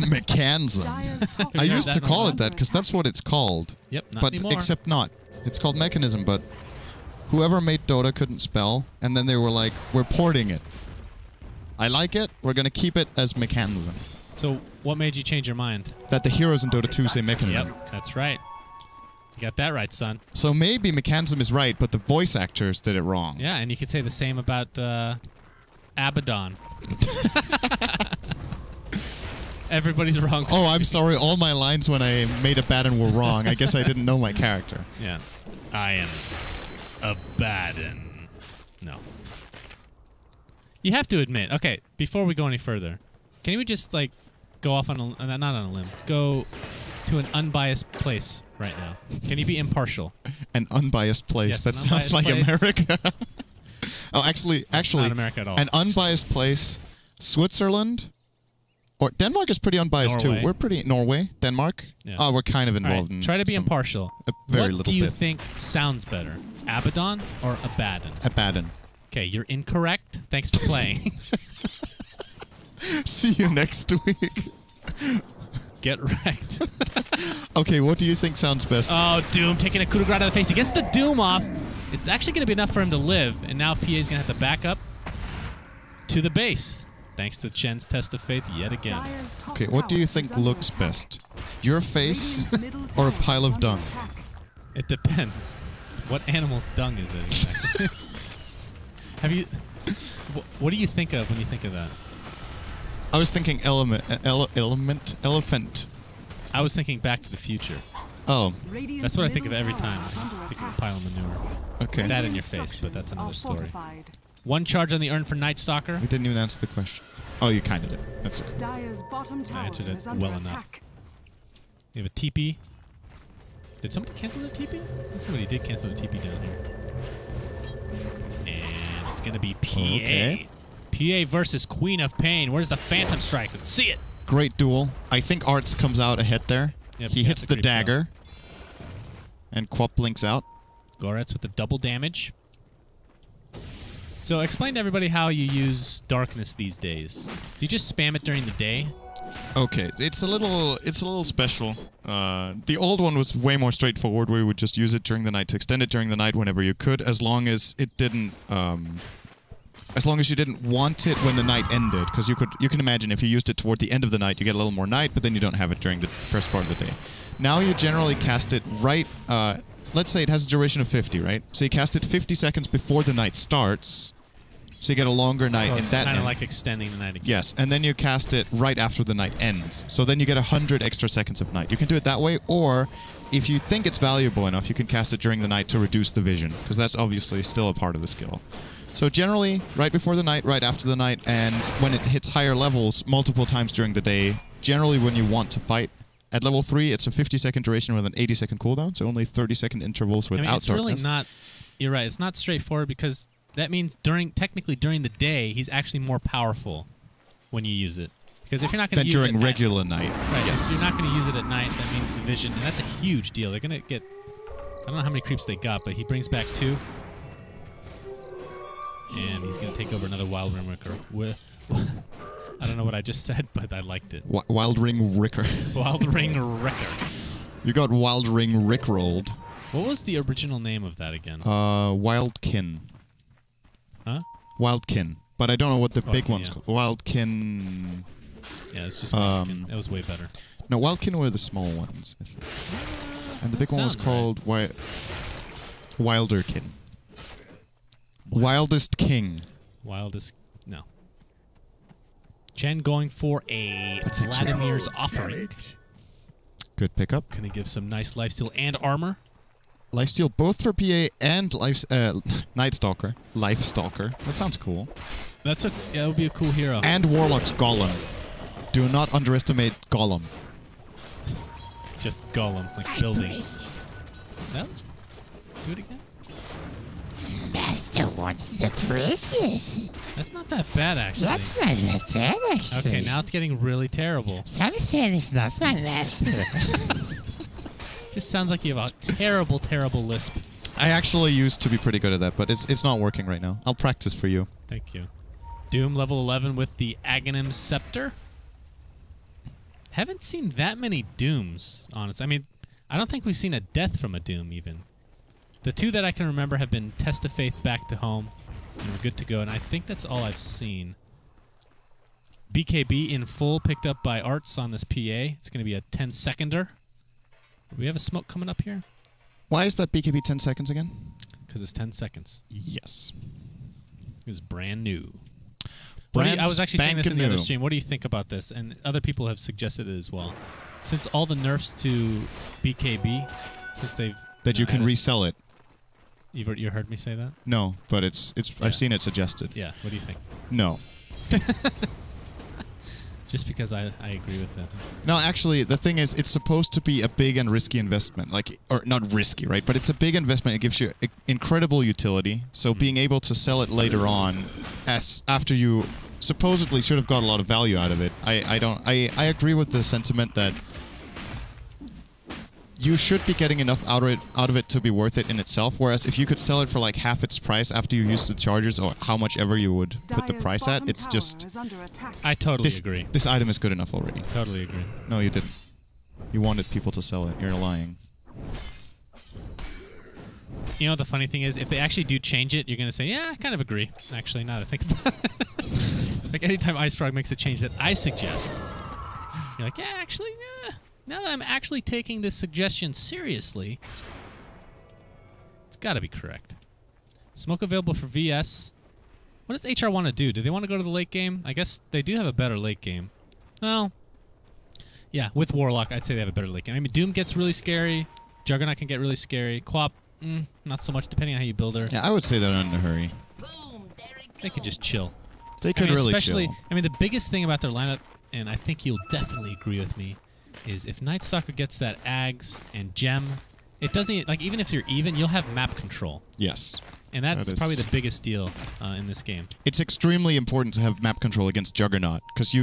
Mechanism. I used to call it that because that's what it's called. Yep, not but anymore. Except not. It's called Mechanism, but whoever made Dota couldn't spell, and then they were like, we're porting it. I like it. We're going to keep it as Mechanism. So what made you change your mind? That the heroes in Dota 2 say Mechanism. Yep, that's right. You got that right, son. So maybe Mechanism is right, but the voice actors did it wrong. Yeah, and you could say the same about Abaddon. Everybody's wrong. Oh, I'm sorry. All my lines when I made Abaddon were wrong. I guess I didn't know my character. Yeah. I am Abaddon. No. You have to admit. Okay, before we go any further, can we just, like, go off on a... not on a limb. Go to an unbiased place right now. Can you be impartial? An unbiased place. Yes, that sounds like place. America. Oh, actually, Not America at all. an unbiased place. Switzerland, or Denmark is pretty unbiased Norway. too. We're pretty Norway, Denmark. Yeah. Oh, we're kind of All involved right, in. try to be some- impartial. A very what little do you bit. think sounds better, Abaddon or Abaddon? Abaddon. Okay, you're incorrect. Thanks for playing. See you next week. Get wrecked. Okay, what do you think sounds best? Oh, Doom taking a coup de grace to the face. He gets the Doom off. It's actually going to be enough for him to live, and now PA is going to have to back up to the base. Thanks to Chen's test of faith yet again. Okay, what do you think looks best? Your face or a pile of dung? It depends. What animal's dung is it exactly? Have you... What do you think of when you think of that? I was thinking elephant. I was thinking Back to the Future. Oh. That's what I think of every time. I think of a pile of manure. Okay. That in your face, but that's another story. One charge on the urn for Night Stalker. We didn't even answer the question. Oh, you kind of did. That's okay. I answered it well enough. We have a TP. Did somebody cancel their TP? I think somebody did cancel the TP down here. And it's going to be PA. Okay. PA versus Queen of Pain. Where's the Phantom Strike? Let's see it. Great duel. I think Arts comes out ahead there. Yep, he hits the dagger. And Quap blinks out. Goretz with the double damage. So explain to everybody how you use darkness these days. Do you just spam it during the day? Okay, it's a little special. The old one was way more straightforward, where you would just use it during the night to extend it during the night whenever you could, as long as it didn't, as long as you didn't want it when the night ended, because you can imagine if you used it toward the end of the night, you get a little more night, but then you don't have it during the first part of the day. Now you generally cast it right. Let's say it has a duration of 50, right? So you cast it 50 seconds before the night starts. So you get a longer night in that. Kind of like extending the night again. Yes, and then you cast it right after the night ends. So then you get 100 extra seconds of night. You can do it that way, or if you think it's valuable enough, you can cast it during the night to reduce the vision, because that's obviously still a part of the skill. So generally, right before the night, right after the night, and when it hits higher levels, multiple times during the day, generally when you want to fight. At level 3, it's a 50-second duration with an 80-second cooldown, so only 30-second intervals without darkness. It's really not... You're right, it's not straightforward, because... That means technically during the day, he's actually more powerful when you use it. Because if you're not going to use it during regular night. Right, yes. If you're not going to use it at night, that means the vision, and that's a huge deal. They're going to get, I don't know how many creeps they got, but he brings back 2. And he's going to take over another Wild Ring Ricker. I don't know what I just said, but I liked it. Wild Ring Ricker. Wild Ring Ricker. You got Wild Ring Rickrolled. What was the original name of that again? Wildkin. Huh? Wildkin. But I don't know what the big one's called. Wildkin... Yeah, it's just Wildkin. That was way better. No, Wildkin were the small ones, I think. And the big one was called Wilderkin. Wildest King. Wildest... No. Chen going for a Vladimir's Offering. Good pickup. Gonna give some nice lifesteal and armor. Lifesteal both for PA and Night Stalker. Life Stalker. That sounds cool. That would be a cool hero. And Warlock's Golem. Do not underestimate Golem. Just Golem, like building. That was... Do it again? Master wants the precious. That's not that bad, actually. That's not that bad, actually. Okay, now it's getting really terrible. SUNSfan is not my master. Just sounds like you have a terrible, terrible lisp. I actually used to be pretty good at that, but it's not working right now. I'll practice for you. Thank you. Doom level 11 with the Aghanim Scepter. Haven't seen that many Dooms, honestly. I mean, I don't think we've seen a death from a Doom, even. The 2 that I can remember have been Test of Faith Back to Home, and we're good to go, and I think that's all I've seen. BKB in full, picked up by Arts on this PA. It's going to be a 10-seconder. Do we have a smoke coming up here? Why is that BKB 10 seconds again? Because it's 10 seconds. Yes. It's brand new. I was actually saying this in the other stream. What do you think about this? And other people have suggested it as well. Since all the nerfs to BKB, since they've... That you can resell it. You heard me say that? No, but it's yeah. I've seen it suggested. Yeah, what do you think? No. Just because I agree with that. No, actually, the thing is, it's supposed to be a big and risky investment. Or not risky, right? But it's a big investment. It gives you incredible utility. So being able to sell it later on, after you supposedly should have got a lot of value out of it, I agree with the sentiment that you should be getting enough out of it to be worth it in itself. Whereas if you could sell it for like half its price after you use the charges, or how much ever you would put the price at, it's just... I totally agree. This item is good enough already. Totally agree. No, you didn't. You wanted people to sell it. You're lying. You know, the funny thing is, if they actually do change it, you're going to say, yeah, I kind of agree. Actually, now that I think about it. Like, anytime Ice Frog makes a change that I suggest, you're like, yeah, actually, yeah. Now that I'm actually taking this suggestion seriously, it's got to be correct. Smoke available for VS. What does HR want to do? Do they want to go to the late game? I guess they do have a better late game. Well, yeah, with Warlock, I'd say they have a better late game. I mean, Doom gets really scary. Juggernaut can get really scary. Quap, not so much, depending on how you build her. Yeah, I would say they're in a hurry. They could just chill. They could really especially, chill. I mean, the biggest thing about their lineup, and I think you'll definitely agree with me, is if Night Stalker gets that Ags and Gem, it doesn't, like, even if you're even, you'll have map control. Yes. And that's probably the biggest deal in this game. It's extremely important to have map control against Juggernaut, because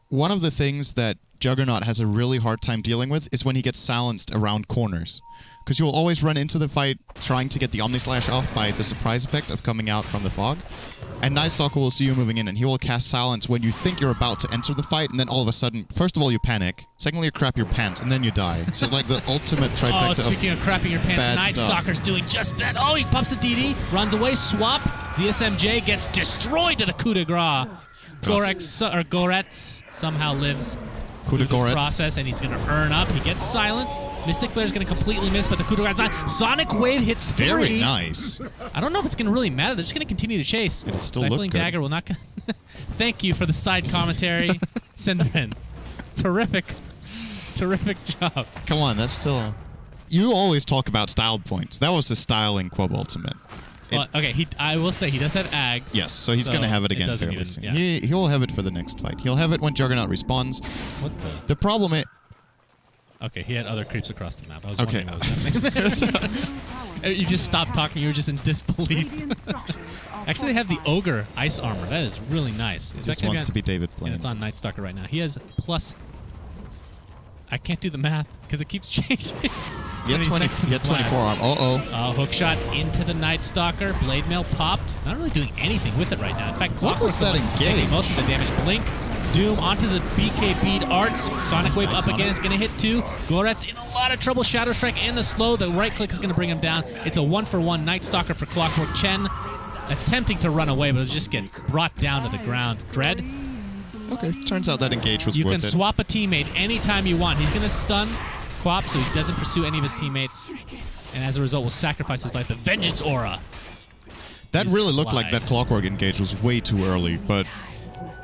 one of the things that Juggernaut has a really hard time dealing with is when he gets silenced around corners. Because you'll always run into the fight trying to get the Omnislash off by the surprise effect of coming out from the fog. And Night Stalker will see you moving in, and he will cast Silence when you think you're about to enter the fight, and then all of a sudden, first of all, you panic. Secondly, you crap your pants, and then you die. It's just like the ultimate trifecta of speaking of crapping your pants, Night Stalker's doing just that. Oh, he pops the DD, runs away, swap. ZSMJ gets destroyed to the coup de grace. Goretz somehow lives through this process, and he's going to earn up. He gets silenced. Mystic Flare's going to completely miss, but the coup de grace is not. Sonic Wave hits 3. Very nice. I don't know if it's going to really matter. They're just going to continue to chase. It'll still look good. Dagger will not. Thank you for the side commentary, syndereN. Terrific job. Come on, that's still. You always talk about styled points. That was the styling Quab Ultimate. Well, okay, I will say he does have Ags. Yes, so he's going to have it again fairly soon. Yeah. He'll have it for the next fight. He'll have it when Juggernaut respawns. What the problem is... Okay, he had other creeps across the map. I was wondering what was happening. You just stopped talking. You were just in disbelief. Actually, they have the Ogre Ice Armor. That is really nice. He just wants to be David Blaine. And it's on Night Stalker right now. He has plus... I can't do the math because it keeps changing. He had 24 arm. Hook shot into the Night Stalker. Blade Mail popped. He's not really doing anything with it right now. In fact, what was that engage? Most of the damage. Blink. Doom onto the BK bead arts. Sonic Wave up again. It's going to hit 2. Goretz in a lot of trouble. Shadow Strike and the slow. The right click is going to bring him down. It's a 1-for-1 Night Stalker for Clockwork. Chen attempting to run away, but it'll just get brought down to the ground. Dread. Okay, turns out that engage was worth it. You can swap a teammate anytime you want. He's going to stun Quap, so he doesn't pursue any of his teammates, and as a result will sacrifice his life. The Vengeance Aura. That really looked like that Clockwork engage was way too early, but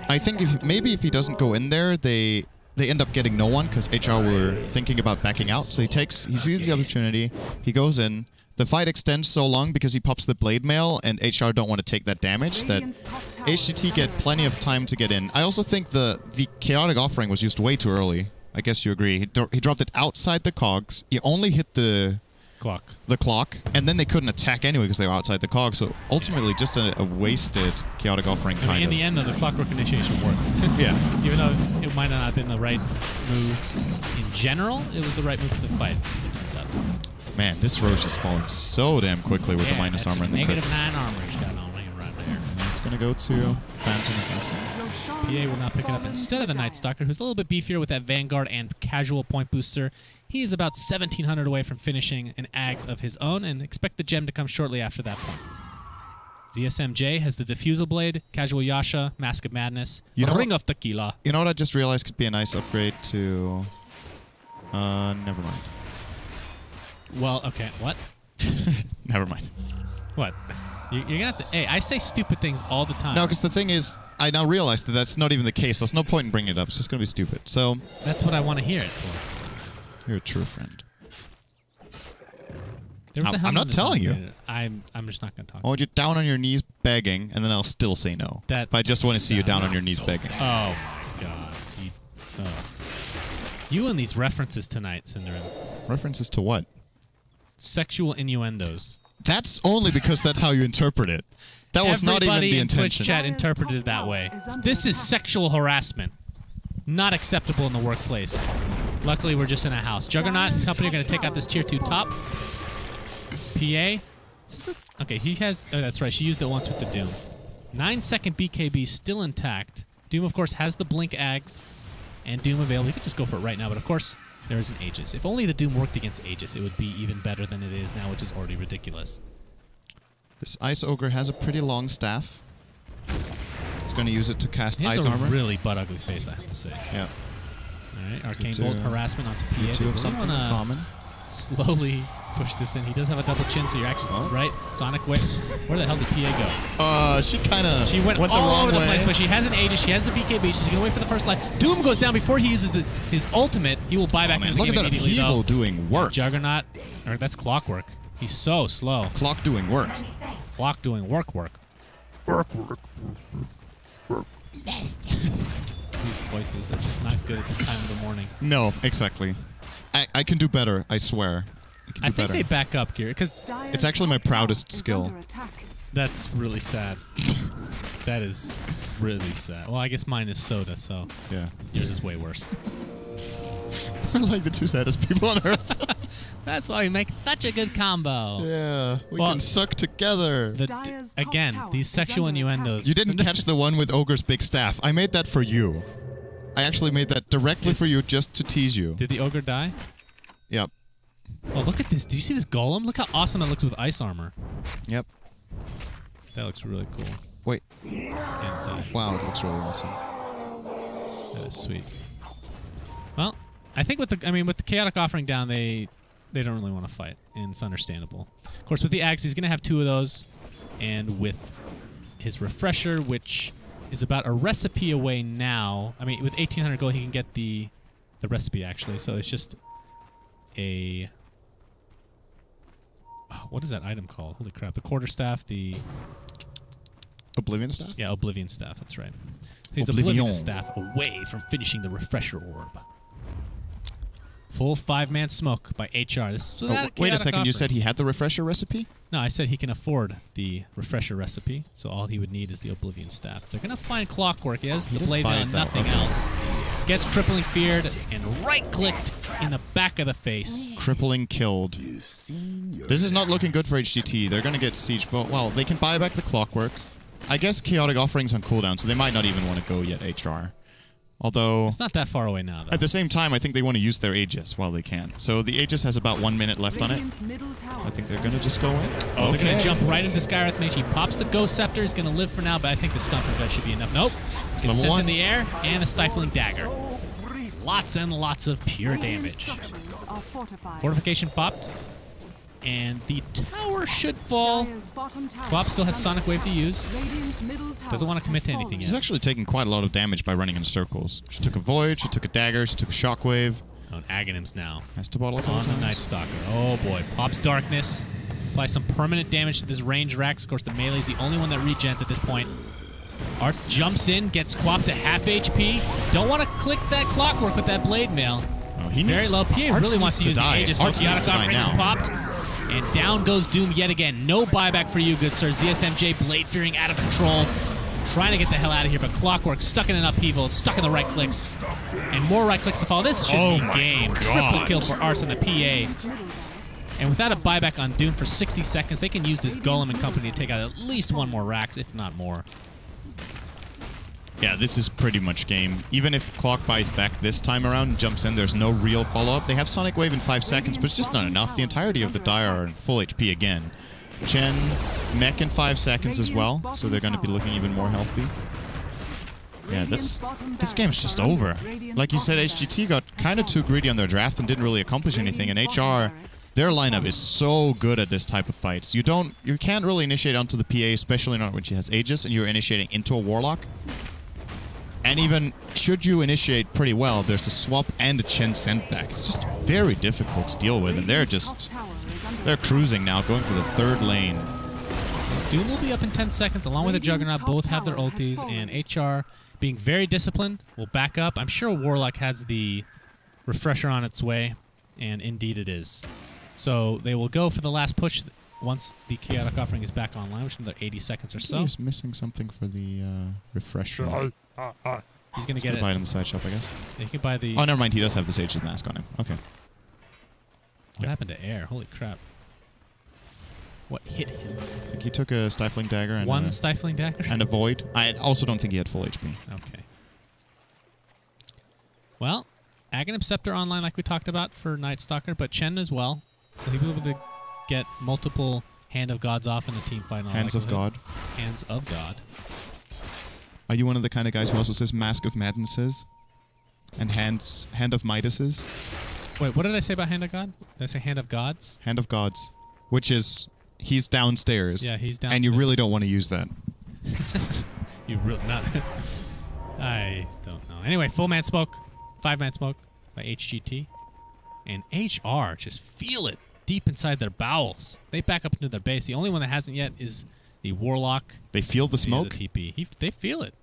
I think maybe if he doesn't go in there, they end up getting no one, because HR were thinking about backing out, so he sees the opportunity, he goes in. The fight extends so long because he pops the Blade Mail, and HR don't want to take that damage, that HGT get plenty of time to get in. I also think the Chaotic Offering was used way too early. I guess you agree. He dropped it outside the cogs. He only hit the clock, and then they couldn't attack anyway because they were outside the cogs. So ultimately, just a wasted Chaotic Offering kind of. In the end, though, the Clockwork Initiation worked. Yeah. Even though it might not have been the right move in general, it was the right move for the fight. It turns out. Man, this Roche is falling so damn quickly with the minus armor and the crits. -9 armor he's got on right there. And it's going to go to Phantom Assassin. PA will not pick it up instead of the Night Stalker, who's a little bit beefier with that Vanguard and casual point booster. He is about 1,700 away from finishing an Ags of his own, and expect the gem to come shortly after that point. ZSMJ has the Diffusal Blade, Casual Yasha, Mask of Madness, Ring of Tequila. You know what I just realized could be a nice upgrade to... never mind. Well, okay, what? Never mind. What? You're going to have to... Hey, I say stupid things all the time. No, because the thing is, I now realize that that's not even the case. There's no point in bringing it up. It's just going to be stupid. So... That's what I want to hear it for. You're a true friend. I'm not telling you. I'm just not going to talk. I want you down on your knees begging, and then I'll still say no. But I just want to see you down on your knees begging. Oh, God. You and these references tonight, syndereN. References to what? Sexual innuendos. That's only because that's how you interpret it. That was not even the intention. Everybody in Twitch chat interpreted it that way. This is sexual harassment. Not acceptable in the workplace. Luckily, we're just in a house. Juggernaut and company are going to take out this tier 2 top. PA. Okay, he has... Oh, that's right. She used it once with the Doom. 9-second BKB still intact. Doom, of course, has the Blink Ags and Doom available. He could just go for it right now, but of course, there is an Aegis. If only the Doom worked against Aegis, it would be even better than it is now, which is already ridiculous. This Ice Ogre has a pretty long staff. It's going to use it to cast He has Ice a Armor. really butt-ugly face, I have to say. Yeah. All right, Arcane Bolt harassment onto PA. Two of something in common. Slowly push this in. He does have a double chin, so you're actually right. Sonic Wave. Where the hell did PA go? She kind of went the all wrong over the way. place, but she has an Aegis. She has the BKB. She's going to wait for the first life. Doom goes down before he uses his ultimate. He will buy back in the Look game at that immediately, Evil though. doing work. Juggernaut. Or that's Clockwork. He's so slow. Clock doing work. Clock doing work. These voices are just not good at this time of the morning. No, exactly. I can do better, I swear. I think they back up gear, because it's actually my proudest skill. that's really sad. That is really sad. Well, I guess mine is Soda, so Yeah. yours is way worse. We're like the two saddest people on Earth. That's why we make such a good combo. Yeah, we Well, can suck together. Again, these sexual innuendos. You didn't catch the one with Ogre's big staff. I made that for you. I actually made that directly for you just to tease you. Did the ogre die? Yep. Oh, look at this. Do you see this golem? Look how awesome that looks with ice armor. Yep. That looks really cool. Wait. And, Wow, it looks really awesome. that is sweet. Well, I think with the chaotic offering down, they don't really want to fight, and it's understandable. Of course, with the axe, he's going to have 2 of those, and with his refresher, which is about a recipe away now. I mean, with 1,800 gold, he can get the recipe actually. So it's just a what is that item called? Holy crap! The quarterstaff, the Oblivion staff? yeah, Oblivion staff. That's right. He's Oblivion. Oblivion staff away from finishing the refresher orb. Full 5-man smoke by HR. This is Wait a second, you said he had the refresher recipe? No, I said he can afford the refresher recipe, so all he would need is the Oblivion staff. They're going to find Clockwork. He has the blade mail and nothing else. Gets crippling feared and right-clicked in the back of the face. Crippling killed. This is not looking good for HGT. They're going to get siege, but well, they can buy back the Clockwork. I guess Chaotic Offering's on cooldown, so they might not even want to go yet HR. Although, it's not that far away now, though. At the same time, I think they want to use their Aegis while they can. So the Aegis has about 1 minute left on it. I think they're going to just go in. Oh, they're going to jump right into Skywrath Mage. He pops the Ghost Scepter. He's going to live for now, but I think the Stun from that should be enough. Nope. Gets sent in the air, and a Stifling Dagger. Lots and lots of pure damage. Fortification popped. And the tower should fall. Quap still has Sonic Wave to use. Doesn't want to commit to anything yet. She's actually taking quite a lot of damage by running in circles. She took a Void, she took a Dagger, she took a Shockwave. Oh, and Aghanims now. Has to bottle on the Night Stalker. Oh boy. Pops Darkness. Apply some permanent damage to this range Rax. Of course, the melee is the only one that regens at this point. Arts jumps in, gets Quap to half HP. Don't want to click that Clockwork with that Blade Mail. Oh, he very needs, low. PA Arts really wants to use the Aegis. Arts needs to die now. Popped. And down goes Doom yet again. No buyback for you, good sir. ZSMJ Blade Fearing out of control. Trying to get the hell out of here, but Clockwork stuck in an upheaval. It's stuck in the right clicks. And more right clicks to follow. This should be game. Triple kill for Arts and the PA. And without a buyback on Doom for 60 seconds, they can use this Golem and company to take out at least 1 more Rax, if not more. Yeah, this is pretty much game. Even if Clock buys back this time around and jumps in, there's no real follow-up. They have Sonic Wave in 5 seconds, but it's just not enough. The entirety of the die are in full HP again. Chen, mech in 5 seconds as well, so they're going to be looking even more healthy. Yeah, this game's just over. Like you said, HGT got kind of too greedy on their draft and didn't really accomplish anything, and HR, their lineup is so good at this type of fights. You can't really initiate onto the PA, especially not when she has Aegis, and you're initiating into a Warlock. And even should you initiate pretty well, there's a swap and a Chen sendback. It's just very difficult to deal with, and they're cruising now, going for the 3rd lane. Doom will be up in 10 seconds, along with the Juggernaut. Both have their ultis, and HR, being very disciplined, will back up. I'm sure Warlock has the refresher on its way, and indeed it is. So they will go for the last push once the Chaotic Offering is back online, which is another 80 seconds or so. He's missing something for the refresher. He's going to get it. Buy it in the side shop, I guess. He can buy the... Oh, never mind. He does have the Sage's mask on him. Okay. What happened to air? Holy crap. What hit him? I think he took a Stifling Dagger. And 1 Stifling Dagger? And a Void. I also don't think he had full HP. Okay. Well, Aghanim Scepter online like we talked about for Night Stalker, but Chen as well. So he was able to get multiple Hand of Gods off in the team fight. Hands of God. Hands of God. Are you one of the kind of guys who also says Mask of Madnesses? And Hand of Midases? Wait, what did I say about Hand of God? Did I say Hand of Gods? Hand of Gods. Which is, he's downstairs. Yeah, he's downstairs. And you really don't want to use that. You really not. I don't know. Anyway, Full Man Smoke, 5-Man Smoke by HGT. And HR, just feel it deep inside their bowels. They back up into their base. The only one that hasn't yet is the Warlock. They feel the smoke? He is a TP. They feel it.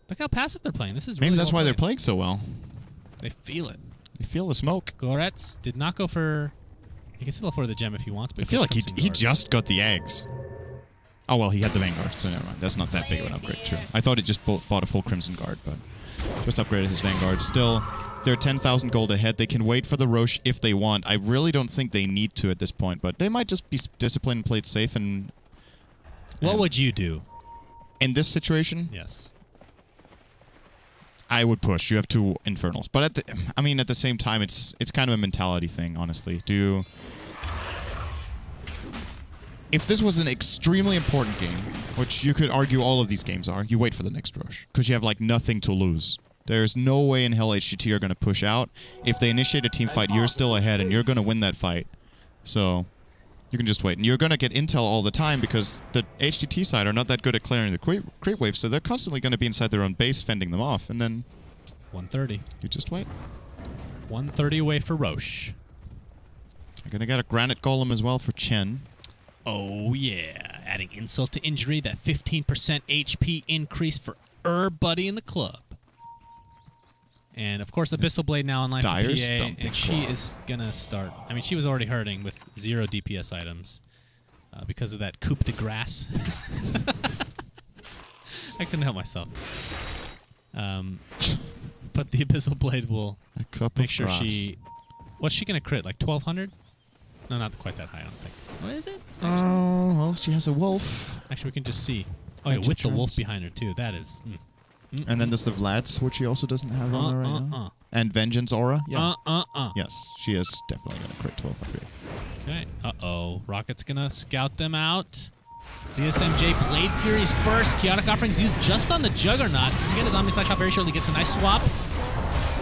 Look how passive they're playing. This is Maybe really that's well why they're played. playing so well. They feel it. They feel the smoke. Goretz did not go for... He can still afford the gem if he wants, but I feel like he just got the eggs. Oh, well, he had the Vanguard, so never mind. That's not that big of an upgrade, true. I thought he just bought a full Crimson Guard, but just upgraded his Vanguard. Still, they're 10,000 gold ahead. They can wait for the Roche if they want. I really don't think they need to at this point, but they might just be disciplined and play it safe. And what would you do? In this situation? Yes. I would push. You have 2 Infernals. But at the same time, it's kind of a mentality thing, honestly. If this was an extremely important game, which you could argue all of these games are, you wait for the next rush. Because you have, like, nothing to lose. There's no way in hell HGT are going to push out. If they initiate a team fight, you're still ahead, and you're going to win that fight. So, you can just wait. And you're going to get intel all the time, because the HGT side are not that good at clearing the creep wave, so they're constantly going to be inside their own base, fending them off. And then... 130. You just wait. 130 away for Roche. You're going to get a Granite Golem as well for Chen. Oh, yeah. Adding insult to injury, that 15% HP increase for everybody in the club. And, of course, Abyssal Blade now online for PA, and she is going to start. I mean, she was already hurting with 0 DPS items because of that coup de grace. I couldn't help myself. But the Abyssal Blade will make sure she... What's she going to crit? Like 1,200? No, not quite that high, I don't think. What is it? Oh, well, she has a wolf. Actually, we can just see. Oh, yeah, with the wolf behind her, too. That is... And then there's the Vlad's, which she also doesn't have on her right now. And Vengeance Aura. Yeah. Yes, she is definitely going to crit 1,200. Okay. Uh-oh. Rocket's going to scout them out. ZSMJ Blade Furies first. Chaotic Offerings used just on the Juggernaut. Again, his Omni Slash out very shortly gets a nice swap.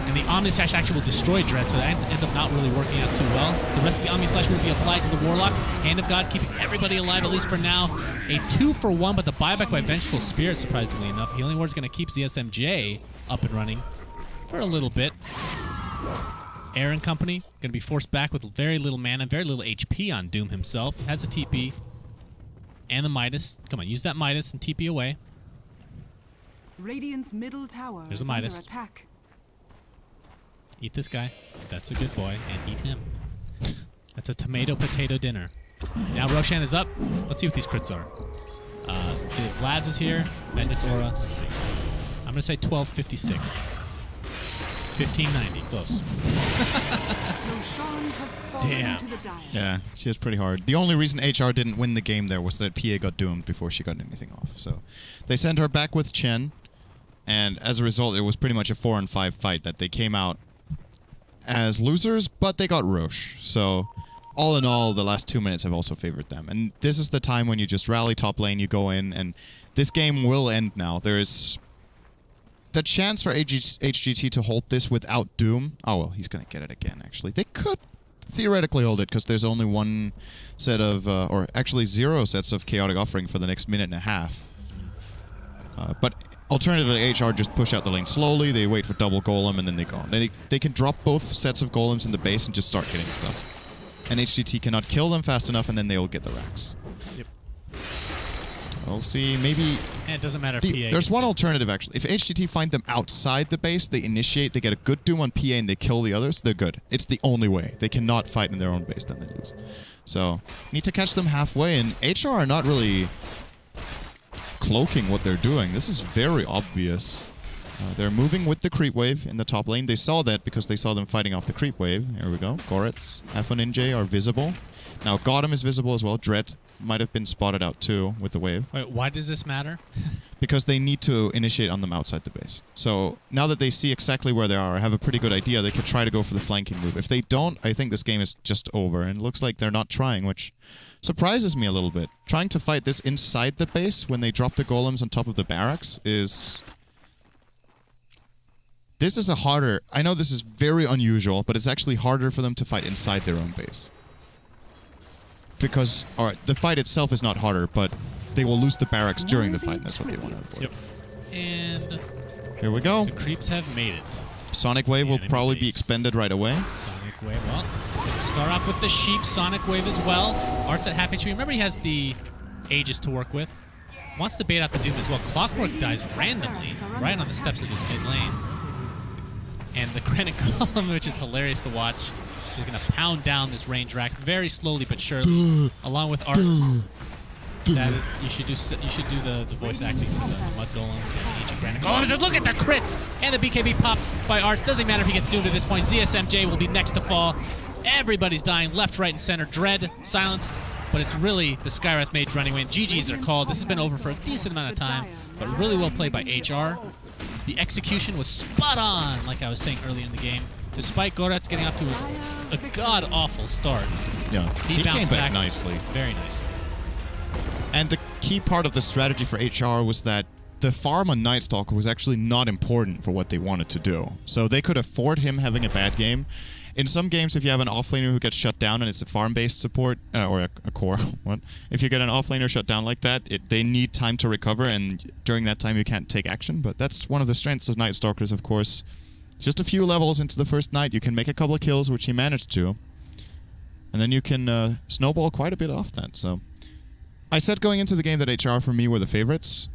And the Omni Slash actually will destroy Dread, so that ends up not really working out too well. The rest of the Omni Slash will be applied to the Warlock. Hand of God keeping everybody alive, at least for now. A 2-for-1, but the buyback by Vengeful Spirit, surprisingly enough. Healing Ward's going to keep ZSMJ up and running for a little bit. Aaron Company going to be forced back with very little mana, very little HP on Doom himself. Has the TP and the Midas. Come on, use that Midas and TP away. Radiant's middle tower There's a is Midas. under attack. Eat this guy. That's a good boy. And eat him. That's a tomato-potato dinner. Now Roshan is up. Let's see what these crits are. The Vlad's is here. Vengeance Aura. Let's see. I'm going to say 1256. 1590. Close. Roshan has fallen Damn. into the dire. Yeah, she was pretty hard. The only reason HR didn't win the game there was that PA got doomed before she got anything off. So they sent her back with Chen, and as a result, it was pretty much a 4-on-5 fight that they came out as losers, but they got Roche. So all in all, the last 2 minutes have also favored them. And this is the time when you just rally top lane, you go in, and this game will end now. There is the chance for HGT to hold this without Doom. Oh, well, he's going to get it again, actually. They could theoretically hold it, because there's only one set of, or actually 0 sets of Chaotic Offering for the next minute and a half. But alternatively, HR just push out the lane slowly, they wait for double golem, and then they go. They can drop both sets of golems in the base and just start hitting stuff. And HGT cannot kill them fast enough, and then they will get the racks. Yep. We'll see, maybe... And it doesn't matter if PA... There's one alternative, actually. If HGT find them outside the base, they initiate, they get a good Doom on PA, and they kill the others, they're good. It's the only way. They cannot fight in their own base, then they lose. So, need to catch them halfway, and HR are not really cloaking what they're doing. This is very obvious. They're moving with the creep wave in the top lane. They saw that because they saw them fighting off the creep wave. Here we go. Goretz, F1NJ are visible. Now Gotham is visible as well. Dread might have been spotted out too with the wave. Wait, why does this matter? Because they need to initiate on them outside the base. So now that they see exactly where they are, have a pretty good idea, they could try to go for the flanking move. If they don't, I think this game is just over. And it looks like they're not trying, which surprises me a little bit. Trying to fight this inside the base when they drop the golems on top of the barracks is... This is a harder... I know this is very unusual, but it's actually harder for them to fight inside their own base. Because, alright, the fight itself is not harder, but they will lose the barracks during the fight, and that's what they want to avoid. Yep. And... Here we go. The creeps have made it. Sonic Wave will probably be expended right away. Sonic Wave, well, so let's start off with the sheep. Sonic Wave as well. Art's at half HP. Remember, he has the Aegis to work with. Wants to bait out the Doom as well. Clockwork dies randomly right on the steps of his mid lane. And the Granite Golem, which is hilarious to watch, is going to pound down this range Rax very slowly but surely, along with Arts. That is, you should do the voice acting for the Mud Golems and Ancient Granite Golems. And look at the crits! And the BKB popped by Arts. Doesn't matter if he gets doomed at this point. ZSMJ will be next to fall. Everybody's dying left, right, and center. Dread silenced, but it's really the Skywrath Mage running away. GGs are called. This has been over for a decent amount of time, but really well played by HR. The execution was spot on, like I was saying earlier in the game. Despite Goretz getting off to a god-awful start. Yeah, he came back nicely. Very nice. And the key part of the strategy for HR was that the farm on Night Stalker was actually not important for what they wanted to do. So they could afford him having a bad game. In some games, if you have an offlaner who gets shut down and it's a farm-based support, or a core, if you get an offlaner shut down like that, they need time to recover, and during that time you can't take action. But that's one of the strengths of Night Stalkers, of course. Just a few levels into the first night, you can make a couple of kills, which he managed to. And then you can snowball quite a bit off that, so... I said going into the game that HR for me were the favorites.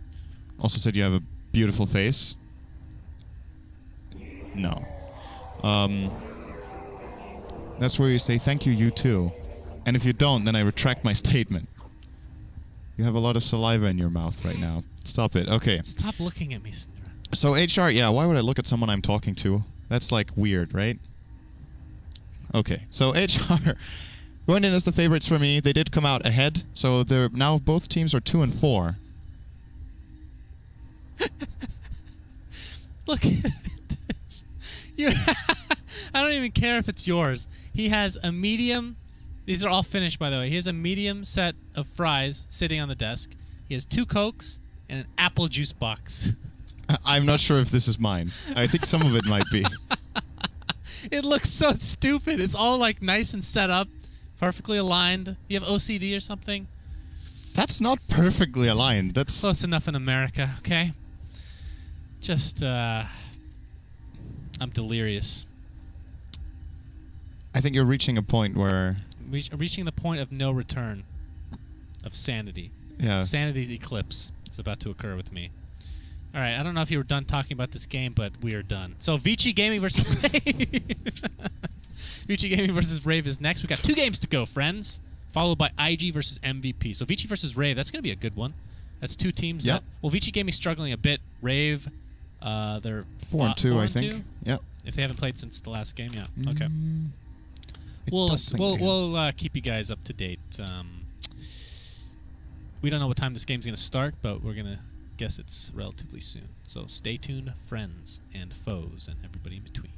Also said you have a beautiful face. No. That's where you say, thank you, you too. And if you don't, then I retract my statement. You have a lot of saliva in your mouth right now. Stop it. Okay. Stop looking at me, syndereN. So HR, yeah, why would I look at someone I'm talking to? That's like weird, right? Okay, so HR... Going in as the favorites for me, they did come out ahead, so they're now both teams are 2 and 4. Look at this. I don't even care if it's yours. He has a medium. These are all finished, by the way. He has a medium set of fries sitting on the desk. He has 2 Cokes and an apple juice box. I'm not sure if this is mine. I think some of it might be. It looks so stupid. It's all like nice and set up. Perfectly aligned. You have OCD or something? That's not perfectly aligned. That's close enough in America, okay? Just, I'm delirious. I think you're reaching a point where... Reaching the point of no return. Of sanity. Yeah. Sanity's eclipse is about to occur with me. Alright, I don't know if you were done talking about this game, but we are done. So, Vici Gaming versus... Vici Gaming versus Rave is next. We got 2 games to go, friends. Followed by IG versus MVP. So Vici versus Rave, that's going to be a good one. That's 2 teams. Yep. Well, Vici Gaming struggling a bit. Rave, they're 4-2, I think. 2? Yep. If they haven't played since the last game, yeah. Okay. We'll We'll keep you guys up to date. We don't know what time this game's going to start, but we're going to guess it's relatively soon. So stay tuned, friends and foes and everybody in between.